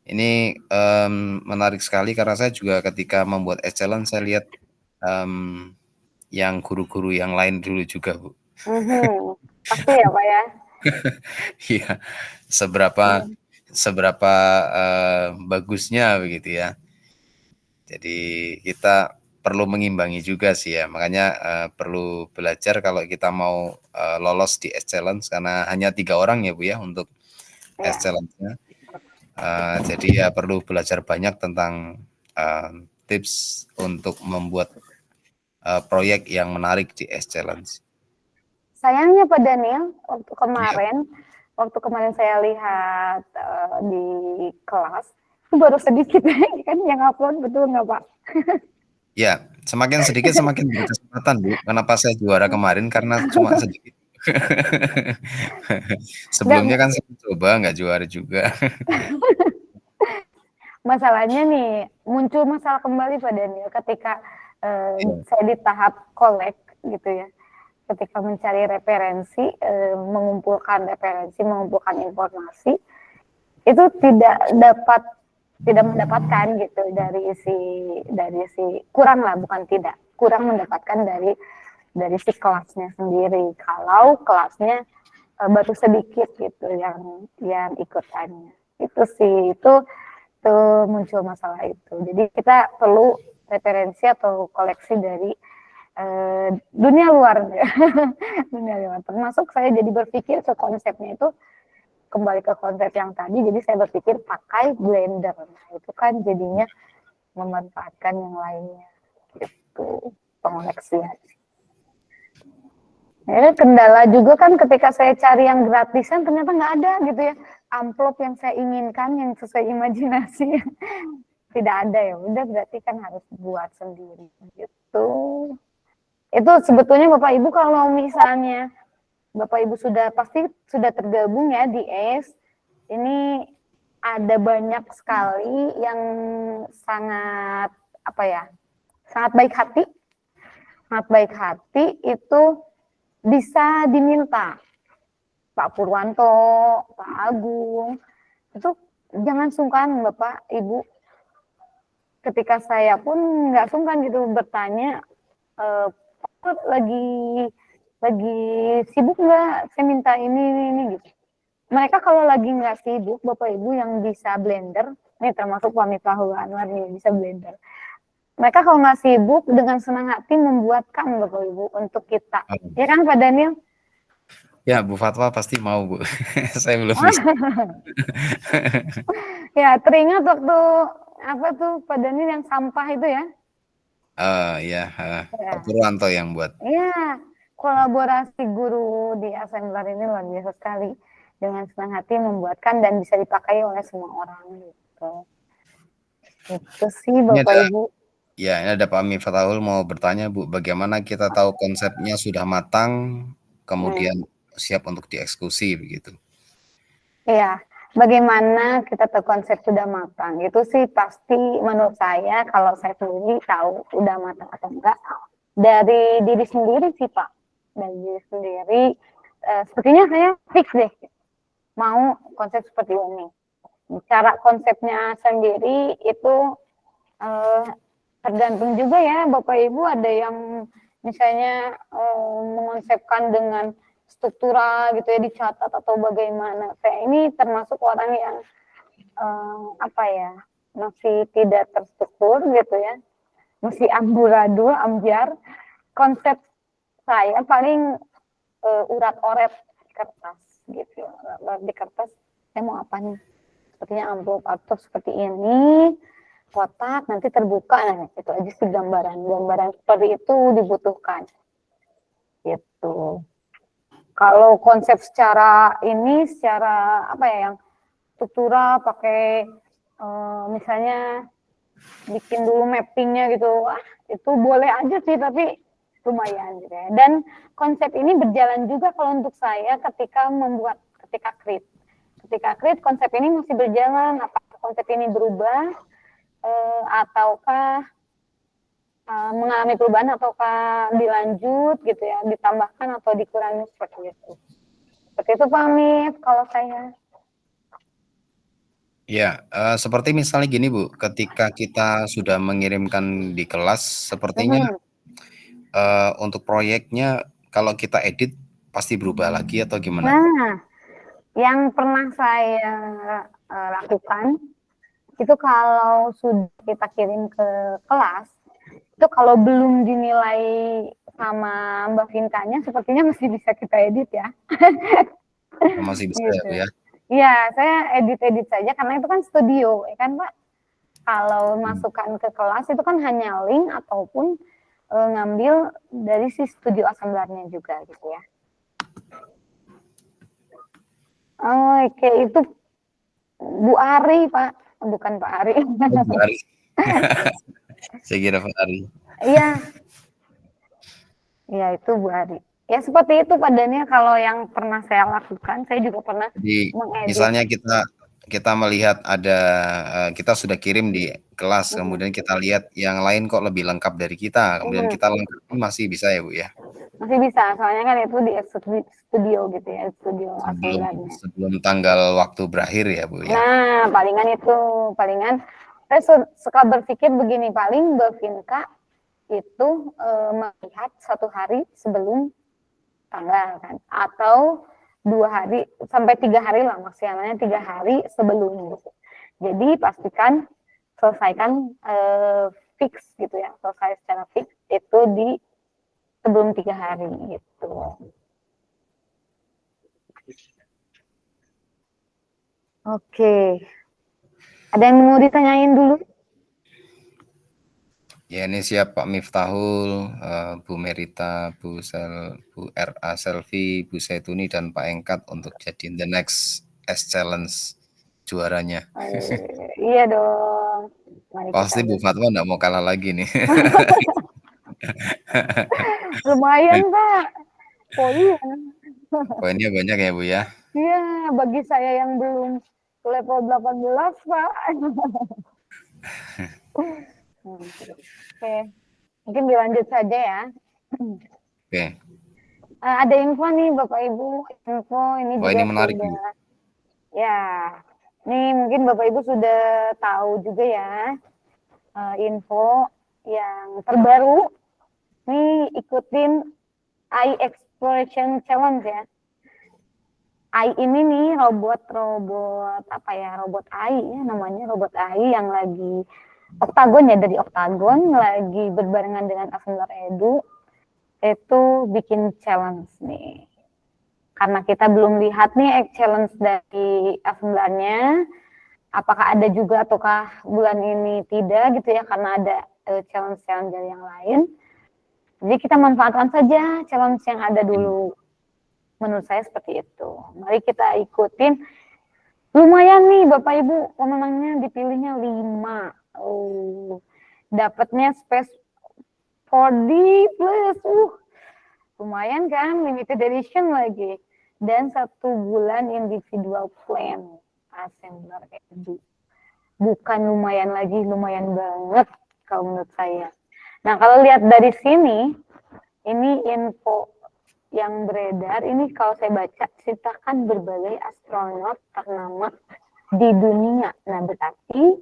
Ini menarik sekali karena saya juga ketika membuat S Challenge saya lihat yang guru-guru yang lain dulu juga Bu. Pasti ya Pak ya. Iya, seberapa bagusnya begitu ya. Jadi kita perlu mengimbangi juga sih ya. Makanya perlu belajar kalau kita mau lolos di S Challenge karena hanya 3 orang ya Bu ya untuk S Challenge-nya. Jadi ya perlu belajar banyak tentang tips untuk membuat proyek yang menarik di S Challenge. Sayangnya Pak Daniel, waktu kemarin saya lihat di kelas, itu baru sedikit kan yang upload, betul nggak Pak? Ya, semakin sedikit semakin berkesempatan Bu. Kenapa saya juara kemarin? Karena cuma sedikit. Sebelumnya kan saya coba nggak juara juga. Masalahnya nih, muncul masalah kembali Pak Daniel ketika saya di tahap kolek gitu ya. Ketika mencari referensi, mengumpulkan informasi, itu tidak mendapatkan gitu dari si kurang mendapatkan dari si kelasnya sendiri. Kalau kelasnya baru sedikit gitu yang ikutannya. Itu muncul masalah itu. Jadi kita perlu referensi atau koleksi dari dunia luar ya. Dunia luar. Termasuk saya jadi berpikir ke konsepnya itu kembali ke konsep yang tadi. Jadi saya berpikir pakai Blender. Nah, itu kan jadinya memanfaatkan yang lainnya. Gitu pengoleksian. Ya, kendala juga kan ketika saya cari yang gratisan ternyata nggak ada gitu ya. Amplop yang saya inginkan yang sesuai imajinasi tidak ada ya. Udah berarti kan harus buat sendiri gitu. Itu sebetulnya Bapak Ibu kalau misalnya Bapak Ibu pasti sudah tergabung ya di S, ini ada banyak sekali yang sangat sangat baik hati itu bisa diminta. Pak Purwanto, Pak Agung, itu jangan sungkan Bapak Ibu. Ketika saya pun nggak sungkan gitu bertanya, lagi sibuk nggak, saya minta ini gitu. Mereka kalau lagi nggak sibuk, Bapak Ibu yang bisa Blender, nih termasuk Pak Miftahul Anwar nih bisa Blender. Mereka kalau nggak sibuk dengan senang hati membuatkan Bapak Ibu untuk kita. Ya kan Pak Daniel? Ya, Bu Fatwa pasti mau Bu. Saya belum bisa. Ya, teringat waktu Pak Daniel yang sampah itu ya? Pak Purwanto yang buat. Iya, kolaborasi guru di Assembler ini luar biasa sekali. Dengan senang hati membuatkan dan bisa dipakai oleh semua orang gitu. Itu sih Bapak Ibu. Ya, ini ada Pak Miftahul mau bertanya Bu, bagaimana kita tahu konsepnya sudah matang, kemudian siap untuk dieksekusi begitu? Iya, bagaimana kita tahu konsep sudah matang? Itu sih pasti menurut saya kalau saya sendiri tahu udah matang atau enggak dari diri sendiri sih Pak. Dari diri sendiri, sepertinya saya fix deh mau konsep seperti ini. Cara konsepnya sendiri itu tergantung juga ya Bapak Ibu, ada yang misalnya mengonsepkan dengan struktural gitu ya, dicatat atau bagaimana. Saya ini termasuk orang yang masih tidak terstruktur gitu ya, masih amburadul, ambiar. Konsep saya paling urat-oret kertas gitu, di kertas saya mau apa nih, sepertinya amplop atau seperti ini, kotak, nanti terbuka, nah itu aja sih gambaran seperti itu dibutuhkan gitu. Kalau konsep secara apa ya, yang struktural pakai misalnya bikin dulu mappingnya gitu, itu boleh aja sih, tapi lumayan gitu ya. Dan konsep ini berjalan juga kalau untuk saya ketika create konsep ini masih berjalan. Apakah konsep ini berubah ataukah mengalami perubahan, ataukah dilanjut gitu ya, ditambahkan atau dikurangi seperti itu Pak Mif kalau saya. Ya, seperti misalnya gini Bu, ketika kita sudah mengirimkan di kelas, sepertinya untuk proyeknya kalau kita edit pasti berubah lagi atau gimana? Nah, yang pernah saya lakukan itu kalau sudah kita kirim ke kelas, itu kalau belum dinilai sama Mbak Vinkanya, sepertinya masih bisa kita edit ya. Masih bisa gitu. ya Bu ya? Iya, saya edit saja karena itu kan studio, ya kan Pak? Kalau masukkan ke kelas itu kan hanya link ataupun ngambil dari si studio assemblernya juga gitu ya. Oke, itu Bu Ari Pak, bukan Pak Ari. Bu Ari. Saya kira Pak Ari. Iya. Iya, itu Bu Ari. Ya seperti itu Pak Daniel, kalau yang pernah saya lakukan, saya juga pernah Jadi mengedit. misalnya kita melihat ada kita sudah kirim di kelas, kemudian kita lihat yang lain kok lebih lengkap dari kita, kemudian kita lengkapi, masih bisa ya Bu ya? Masih bisa, soalnya kan itu di studio gitu ya, studio assemblernya. Sebelum tanggal waktu berakhir ya Bu ya? Nah, palingan saya suka berpikir begini, paling Mbak Vinka itu melihat 1 hari sebelum tanggal kan, atau 2 hari sampai 3 hari lah, maksimalnya 3 hari sebelum gitu. Jadi pastikan selesaikan fix gitu ya, selesai secara fix itu di sebelum 3 hari gitu. Oke, ada yang mau ditanyain dulu? Ya, ini siap Pak Miftahul, Bu Merita, Bu RA Selvi, Bu Setuni, dan Pak Engkat untuk jadi the next S Challenge juaranya. Iya dong. Mari Pasti Bu Fatwa nggak mau kalah lagi nih. Lumayan Pak, Poinnya banyak ya Bu ya? Iya, bagi saya yang belum level 18 Pak. Oke, mungkin dilanjut saja ya. Oke. Ada info nih Bapak Ibu, info ini juga ini menarik sudah. Juga. Ya, nih mungkin Bapak Ibu sudah tahu juga ya info yang terbaru. Nih ikutin AI Exploration Challenge ya. AI ini nih robot apa ya, robot AI ya namanya, robot AI yang lagi Oktagon ya, dari Oktagon lagi berbarengan dengan Assembler Edu itu bikin challenge nih. Karena kita belum lihat nih challenge dari Assemblernya, apakah ada juga ataukah bulan ini tidak gitu ya, karena ada challenge-challenge dari yang lain. Jadi kita manfaatkan saja challenge yang ada dulu. Menurut saya seperti itu. Mari kita ikutin. Lumayan nih Bapak Ibu, pemenangnya dipilihnya 5. Dapatnya space 4D plus. Lumayan kan, limited edition lagi. Dan 1 bulan individual plan Assembler Edu. Bukan lumayan lagi, lumayan banget kalau menurut saya. Nah, kalau lihat dari sini, ini info yang beredar, ini kalau saya baca, ceritakan berbagai astronot ternama di dunia. Nah, berarti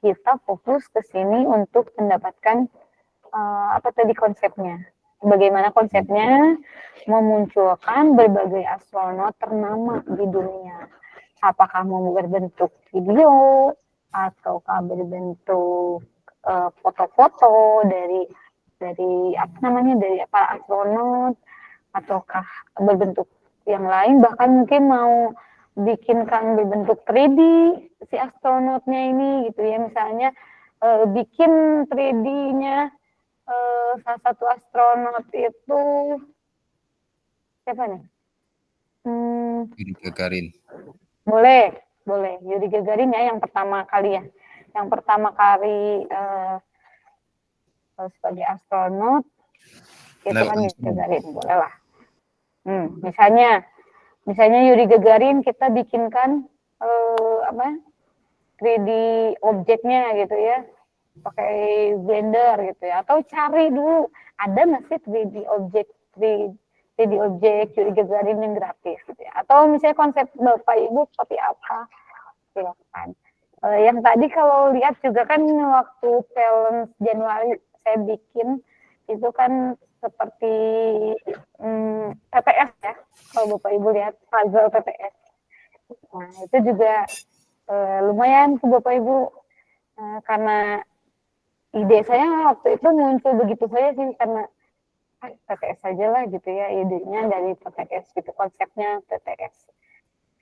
kita fokus ke sini untuk mendapatkan apa tadi konsepnya. Bagaimana konsepnya? Memunculkan berbagai astronot ternama di dunia. Apakah mau berbentuk video, ataukah berbentuk foto-foto dari apa namanya, dari para astronot, ataukah berbentuk yang lain, bahkan mungkin mau bikinkan berbentuk 3D si astronotnya ini gitu ya, misalnya bikin 3D-nya salah satu astronot itu siapa nih? Yuri Gagarin. Boleh Yuri Gagarin ya, yang pertama kali sebagai astronot itu Neil kan Yuri Armstrong. Gagarin, boleh lah. Misalnya Yuri Gagarin kita bikinkan 3D objeknya gitu ya, pakai Blender gitu ya, atau cari dulu ada nggak sih 3D objek Yuri Gagarin yang gratis gitu ya, atau misalnya konsep Bapak Ibu seperti apa, silakan. Yang tadi kalau lihat juga kan waktu challenge Januari saya bikin itu kan seperti TPS ya, kalau Bapak Ibu lihat puzzle TPS. Nah itu juga lumayan tuh Bapak Ibu, karena ide saya waktu itu muncul begitu saja sih, karena TTS saja lah gitu ya, idenya dari TTS gitu, konsepnya TTS.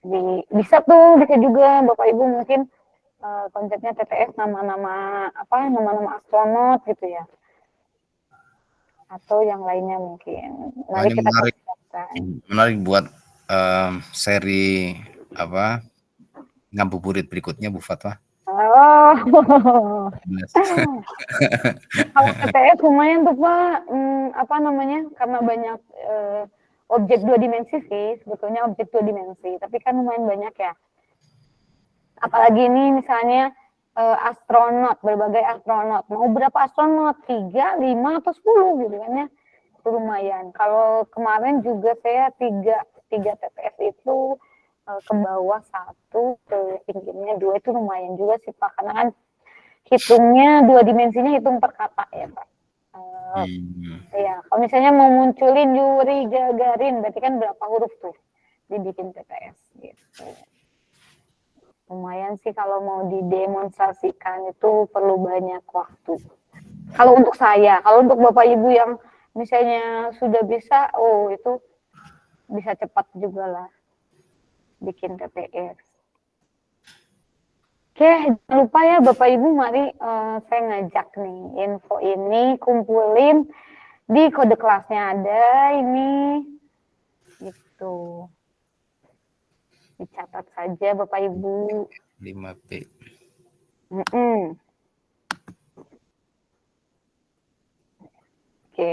Jadi bisa juga Bapak Ibu mungkin konsepnya TTS nama-nama astronot gitu ya, atau yang lainnya mungkin. Nanti kita menarik buat seri ngabuburit berikutnya Bu Fatwa. Oh, kalau TTS lumayan tuh Pak, karena banyak objek 2 dimensi sih, sebetulnya objek 2 dimensi, tapi kan lumayan banyak ya. Apalagi ini misalnya astronot, berbagai astronot, mau berapa astronot, 3, 5, atau 10 gitu kan ya, itu lumayan. Kalau kemarin juga saya 3 TTS itu ke bawah 1, ke pinggirnya 2, itu lumayan juga sih Pak, karena kan hitungnya 2 dimensinya hitung per kata ya Pak. Ya, kalau misalnya mau munculin Yuri Gagarin, berarti kan berapa huruf tuh dibikin TTS gitu. Lumayan sih kalau mau didemonstrasikan itu perlu banyak waktu. Kalau untuk saya, kalau untuk Bapak Ibu yang misalnya sudah bisa, itu bisa cepat juga lah bikin TTS. Oke, jangan lupa ya Bapak Ibu, mari saya ngajak nih info ini kumpulin di kode kelasnya ada ini gitu. Dicatat saja Bapak Ibu. 5B. Oke.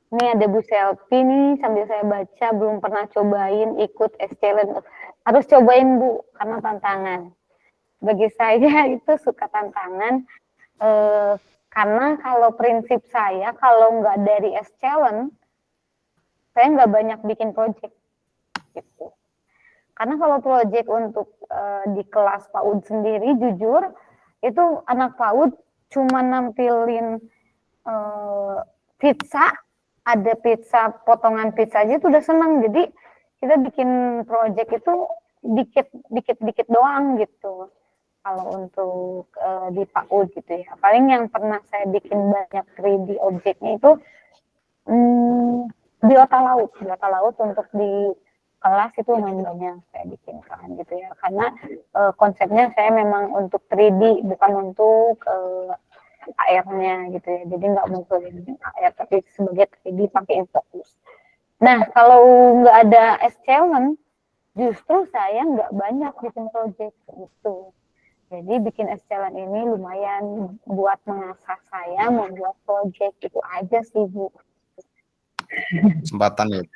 Ini ada Bu Selfie nih, sambil saya baca, belum pernah cobain ikut S-Challenge. Harus cobain Bu, karena tantangan. Bagi saya itu suka tantangan, karena kalau prinsip saya, kalau nggak dari S-Challenge, saya nggak banyak bikin project. Gitu. Karena kalau proyek untuk di kelas PAUD sendiri, jujur, itu anak PAUD cuma nampilin pizza, ada pizza, potongan pizza aja itu udah senang. Jadi kita bikin proyek itu dikit doang gitu. Kalau untuk di PAUD gitu ya. Paling yang pernah saya bikin banyak 3D objeknya itu biota laut untuk di kelas itu lumayan banyak saya bikinkan gitu ya, karena konsepnya saya memang untuk 3D bukan untuk AR-nya gitu ya, jadi nggak munculin AR tapi sebagai 3D pakai infocus. Nah kalau nggak ada S-Challenge justru saya nggak banyak bikin project gitu, jadi bikin S-Challenge ini lumayan buat mengasah saya membuat project, itu aja sih Bu. Kesempatan ya.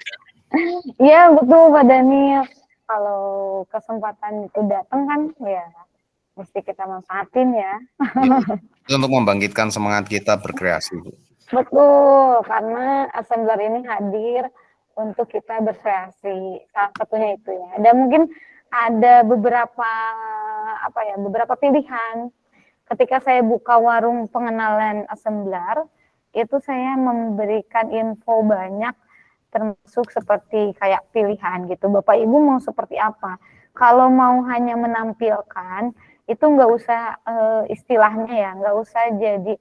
Iya betul Pak Daniel. Kalau kesempatan itu datang kan, ya mesti kita manfaatin ya. Itu untuk membangkitkan semangat kita berkreasi. Betul, karena assembler ini hadir untuk kita berkreasi. Salah satunya itu ya. Dan mungkin ada beberapa pilihan. Ketika saya buka warung pengenalan assembler, itu saya memberikan info banyak, termasuk seperti kayak pilihan gitu. Bapak Ibu mau seperti apa? Kalau mau hanya menampilkan, itu nggak usah istilahnya ya, nggak usah jadi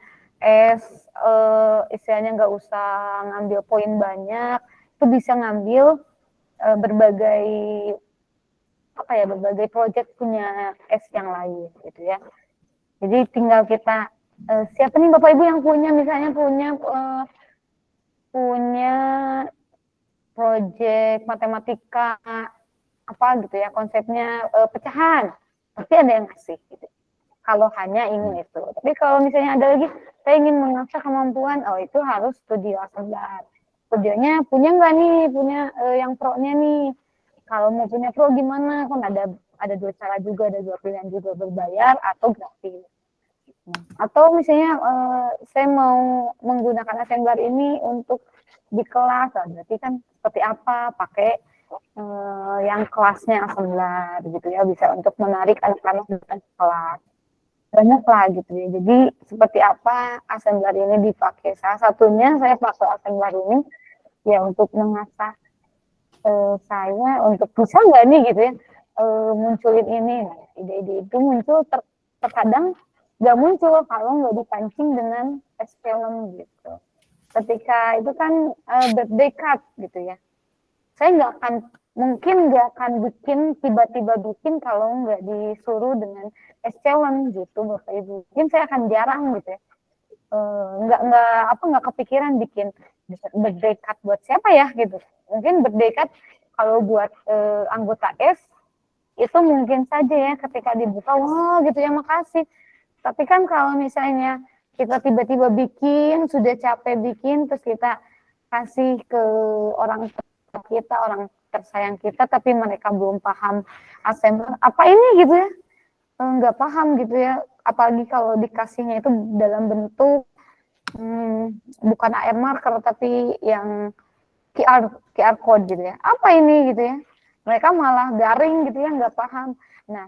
istilahnya nggak usah ngambil poin banyak, itu bisa ngambil berbagai apa ya, berbagai proyek punya S yang lain gitu ya. Jadi tinggal kita siapa nih Bapak Ibu yang punya misalnya punya proyek matematika apa gitu ya, konsepnya pecahan, pasti ada yang ngasih gitu. Kalau hanya ingin itu. Tapi kalau misalnya ada lagi, saya ingin mengasah kemampuan, oh itu harus studio asal. Studionya punya nggak nih, punya yang pro-nya nih. Kalau mau punya pro gimana? Kan ada dua cara juga, ada dua pilihan juga, berbayar atau gratis. Atau misalnya saya mau menggunakan assembler ini untuk di kelas, berarti kan seperti apa, pakai yang kelasnya assembler gitu ya, bisa untuk menarik anak-anak datang ke kelas. Banyak lah gitu ya. Jadi seperti apa assembler ini dipakai. Salah satunya saya pakai assembler ini ya untuk mengasah saya untuk bisa nggak nih gitu ya munculin ini. Nah, ide-ide itu muncul terkadang nggak muncul kalau nggak dipancing dengan film gitu. Ketika itu kan birthday card gitu ya. Saya mungkin nggak akan tiba-tiba bikin kalau nggak disuruh dengan challenge gitu Bapak Ibu. Mungkin saya akan jarang gitu ya. Nggak kepikiran bikin birthday card buat siapa ya gitu. Mungkin birthday card kalau buat anggota S itu mungkin saja ya ketika dibuka, wah gitu ya makasih. Tapi kan kalau misalnya kita tiba-tiba bikin, sudah capek bikin, terus kita kasih ke orang kita, orang tersayang kita, tapi mereka belum paham assembler apa ini gitu ya, nggak paham gitu ya, apalagi kalau dikasihnya itu dalam bentuk bukan AR marker tapi yang QR code gitu ya, apa ini gitu ya, mereka malah garing gitu ya, nggak paham. Nah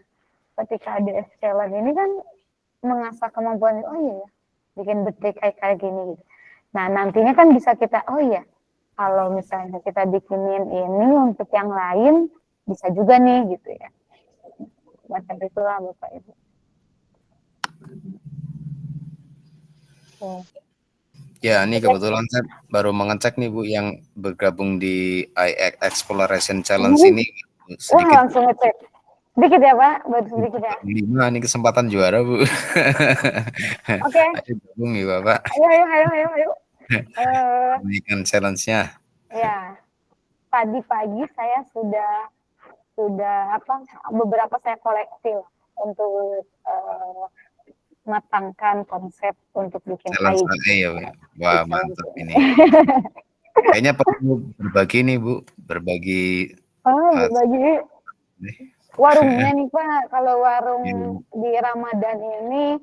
ketika ada challenge ini kan mengasah kemampuan, oh iya ya bikin birthday kayak gini gitu. Nah nantinya kan bisa kita, oh iya kalau misalnya kita bikinin ini untuk yang lain bisa juga nih gitu ya. Macam itulah Bapak Ibu. Ya, ini kebetulan saya baru mengecek nih Bu yang bergabung di Exploration Challenge ini sedikit. Wah langsung ngecek. Sedikit ya Pak, baru sedikit ya. 5 ini kesempatan juara Bu. Oke. Ayo gabung ya Bapak. Ayo. Berikan challenge-nya. Ya, tadi pagi saya sudah beberapa saya koleksi untuk matangkan konsep untuk bikin challenge ya Bu. Wah mantap ini. Kayaknya perlu berbagi nih Bu, berbagi warungnya nih Pak. Kalau warung di Ramadan ini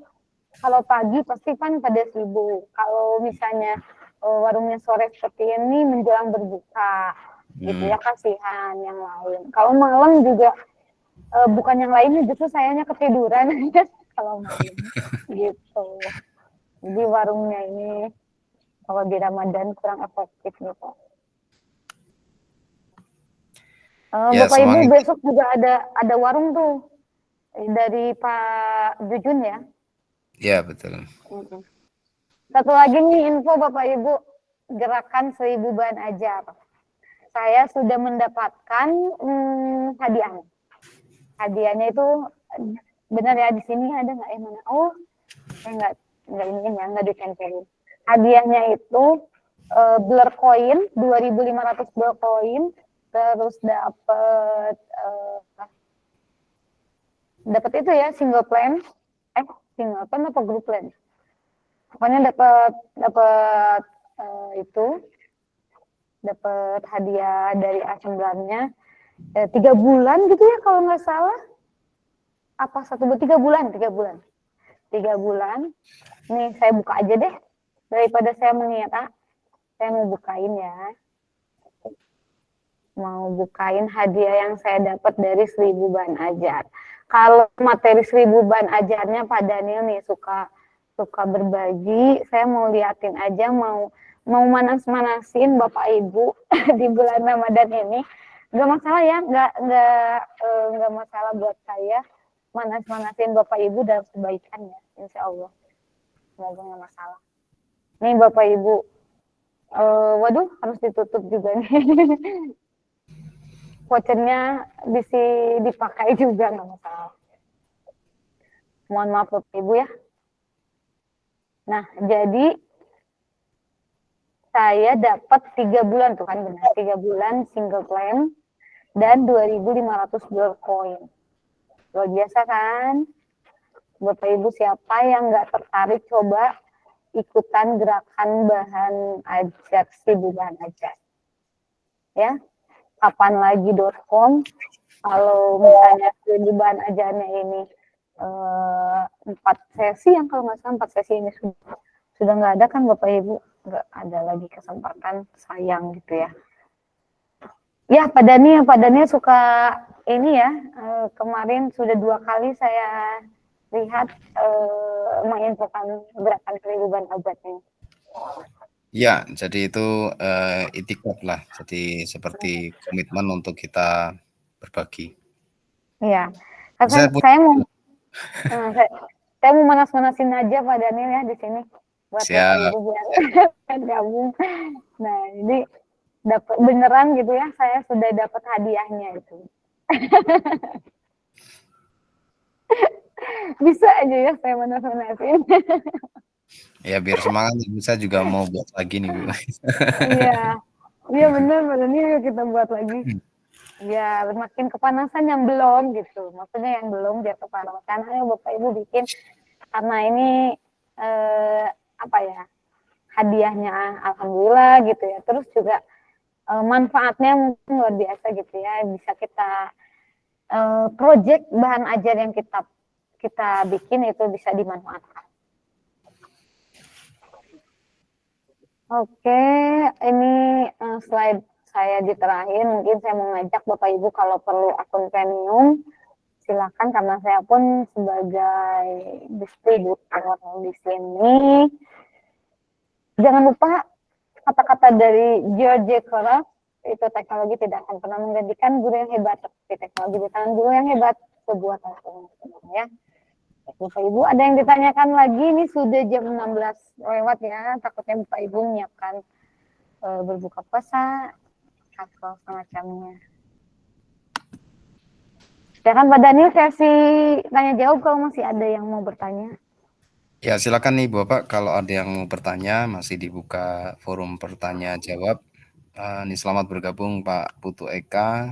kalau pagi pasti kan pada sibuk. Kalau misalnya warungnya sore seperti ini menjelang berbuka, gitu ya, kasihan yang lain. Kalau malam juga bukan yang lainnya, justru sayanya ketiduran kalau malam gitu. Jadi warungnya ini kalau di Ramadan kurang efektif nih Pak. Ya, Bapak Ibu besok juga ada warung tuh dari Pak Jujun ya. Ya betul. Satu lagi nih info Bapak Ibu, gerakan 1000 bahan ajar. Saya sudah mendapatkan hadiah. Hadiahnya itu benar ya, di sini ada nggak yang mana? Oh, saya nggak ini ya, nggak ditempelin. Hadiahnya itu blur coin, 2.500 blur coin, terus dapat itu ya single plan apa group plan, pokoknya dapat hadiah dari assemblernya 3 bulan gitu ya kalau nggak salah, apa 3 bulan nih. Saya buka aja deh daripada saya mengira, saya mau bukain hadiah yang saya dapat dari 1000 bahan ajar. Kalau materi 1000 bahan ajarnya Pak Daniel nih suka berbagi, saya mau liatin aja, mau manas-manasin Bapak Ibu di bulan Ramadan ini. Nggak masalah ya, nggak masalah buat saya manas-manasin Bapak Ibu dalam kebaikan ya, insya Allah. Semoga nggak masalah. Nih Bapak Ibu, waduh harus ditutup juga nih. vouchernya bisa dipakai juga nggak masalah. Mohon maaf Bapak Ibu ya. Nah, jadi saya dapat 3 bulan tuh kan benar, 3 bulan single claim dan 2.500 dollar koin. Luar biasa kan? Bapak Ibu siapa yang nggak tertarik coba ikutan gerakan bahan ajar, 1000 bahan ajar. Ya, kapanlagi.com. Kalau misalnya 1000 bahan ajarnya ini 4 sesi, yang kalau nggak salah 4 sesi ini sudah nggak ada kan Bapak Ibu, nggak ada lagi kesempatan, sayang gitu ya. Ya Pak Dani suka ini ya, kemarin sudah 2 kali saya lihat menginfokan gerakan 1000 bahan ajar ini. Ya, jadi itu itikad lah, jadi seperti komitmen untuk kita berbagi. Iya, Saya saya mau saya mau manas-manasin aja Pak Daniel ya di sini buat Bapak Siap. Ibu biar gabung. Nah, ini dapat beneran gitu ya, saya sudah dapat hadiahnya itu. Bisa aja ya saya manas-manasin. Ya biar semangat, saya juga mau buat lagi nih Bu. Iya, iya bener Pak Daniel, kita buat lagi. Ya, makin kepanasan yang belum gitu. Maksudnya yang belum biar kepanasan. Ayo Bapak Ibu bikin, karena ini apa ya, hadiahnya alhamdulillah gitu ya. Terus juga manfaatnya mungkin luar biasa gitu ya. Bisa kita project bahan ajar yang kita bikin itu bisa dimanfaatkan. Oke, ini slide saya di terakhir. Mungkin saya mau ngajak Bapak Ibu kalau perlu akun premium, silakan, karena saya pun sebagai distributor di sini. Jangan lupa kata-kata dari George Soros, itu teknologi tidak akan pernah menggantikan guru yang hebat, tapi teknologi di tangan guru yang hebat sebuah transformasi ya. Bapak Ibu ada yang ditanyakan lagi, ini sudah jam 16 lewat ya, takutnya Bapak Ibu menyiapkan berbuka puasa atau semacamnya. Silakan Pak Daniel versi tanya jawab kalau masih ada yang mau bertanya. Ya silakan nih Bapak, kalau ada yang mau bertanya masih dibuka forum bertanya jawab. Ini selamat bergabung Pak Putu Eka.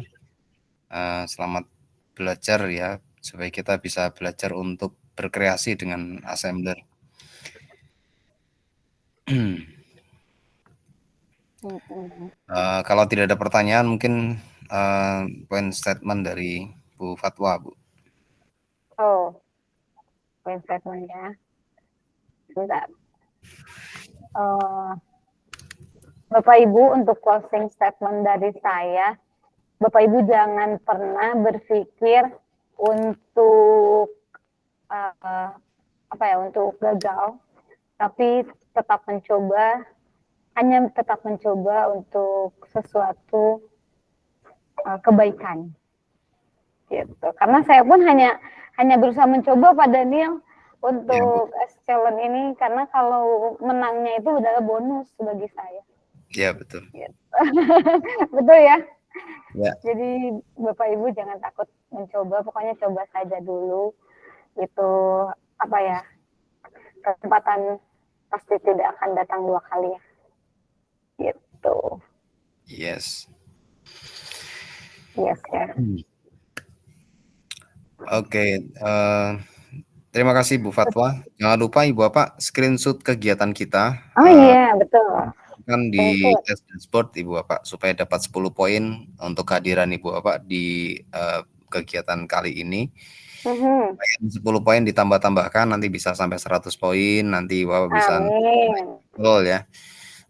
Selamat belajar ya, supaya kita bisa belajar untuk berkreasi dengan assembler. Kalau tidak ada pertanyaan, mungkin poin statement dari Bu Fatwa, Bu. Oh, poin statement ya. Bentar. Bapak Ibu, untuk closing statement dari saya, Bapak Ibu jangan pernah berpikir untuk untuk gagal, tapi tetap mencoba, hanya tetap mencoba untuk sesuatu kebaikan. Gitu. Karena saya pun hanya berusaha mencoba Pak Daniel untuk challenge ini, karena kalau menangnya itu adalah bonus bagi saya. Ya betul. Gitu. Betul ya. Ya. Jadi Bapak Ibu jangan takut mencoba, pokoknya coba saja dulu. Itu kesempatan pasti tidak akan datang 2 kali ya. Gitu. Yes. Yes ya. Oke, terima kasih Bu Fatwa. Jangan lupa Ibu Bapak screenshot kegiatan kita. Oh iya, betul. Kan di dashboard Ibu Bapak supaya dapat 10 poin untuk kehadiran Ibu Bapak di kegiatan kali ini. 10 poin ditambah-tambahkan nanti bisa sampai 100 poin, nanti Ibu Bapak bisa betul ya.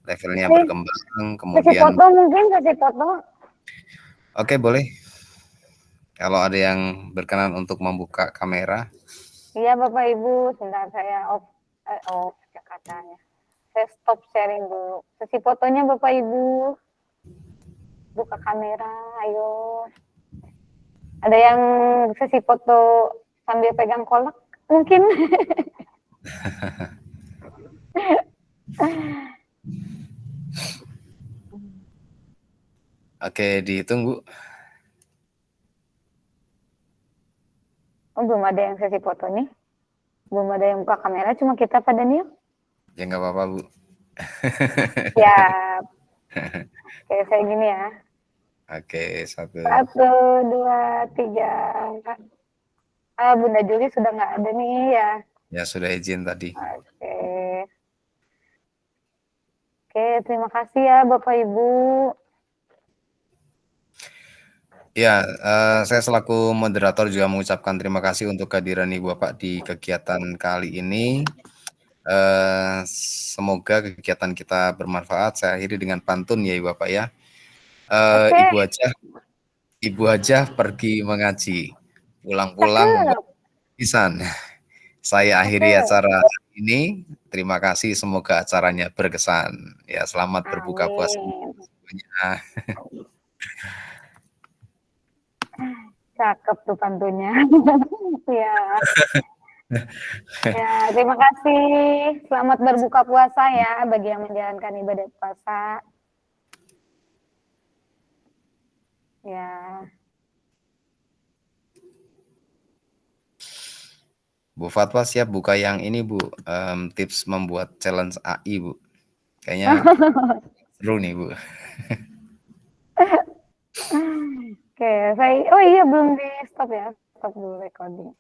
Levelnya berkembang, kemudian kasih foto. Oke, boleh. Kalau ada yang berkenan untuk membuka kamera. Iya Bapak Ibu, sebentar saya off katanya. Saya stop sharing dulu. Sesi fotonya Bapak Ibu. Buka kamera, ayo. Ada yang sesi foto sambil pegang kolak? Mungkin. Oke, dihitung Bu. Oh, belum ada yang sesi foto nih. Belum ada yang buka kamera, cuma kita Pak Daniel. Ya nggak apa-apa Bu. Siap. Oke, saya gini ya. Oke, 1. 1, 2, 3. Bunda Juli sudah nggak ada nih ya. Ya sudah izin tadi. Oke. Oke, terima kasih ya Bapak Ibu. Ya, saya selaku moderator juga mengucapkan terima kasih untuk kehadiran Ibu Bapak di kegiatan kali ini. Semoga kegiatan kita bermanfaat. Saya akhiri dengan pantun ya Ibu Bapak ya. Oke. Ibu aja pergi mengaji, pulang-pulang membawa tulisan. Saya akhiri Oke. acara ini. Terima kasih, semoga acaranya berkesan. Ya, selamat berbuka puasa Amin. semuanya. Cakep tuh pantunnya. Ya. Ya, terima kasih. Selamat berbuka puasa ya bagi yang menjalankan ibadah puasa. Ya. Bu Fatwa siap buka yang ini Bu, tips membuat challenge AI Bu. Kayaknya seru nih Bu. Oke, oh iya belum di stop ya. Stop dulu recording.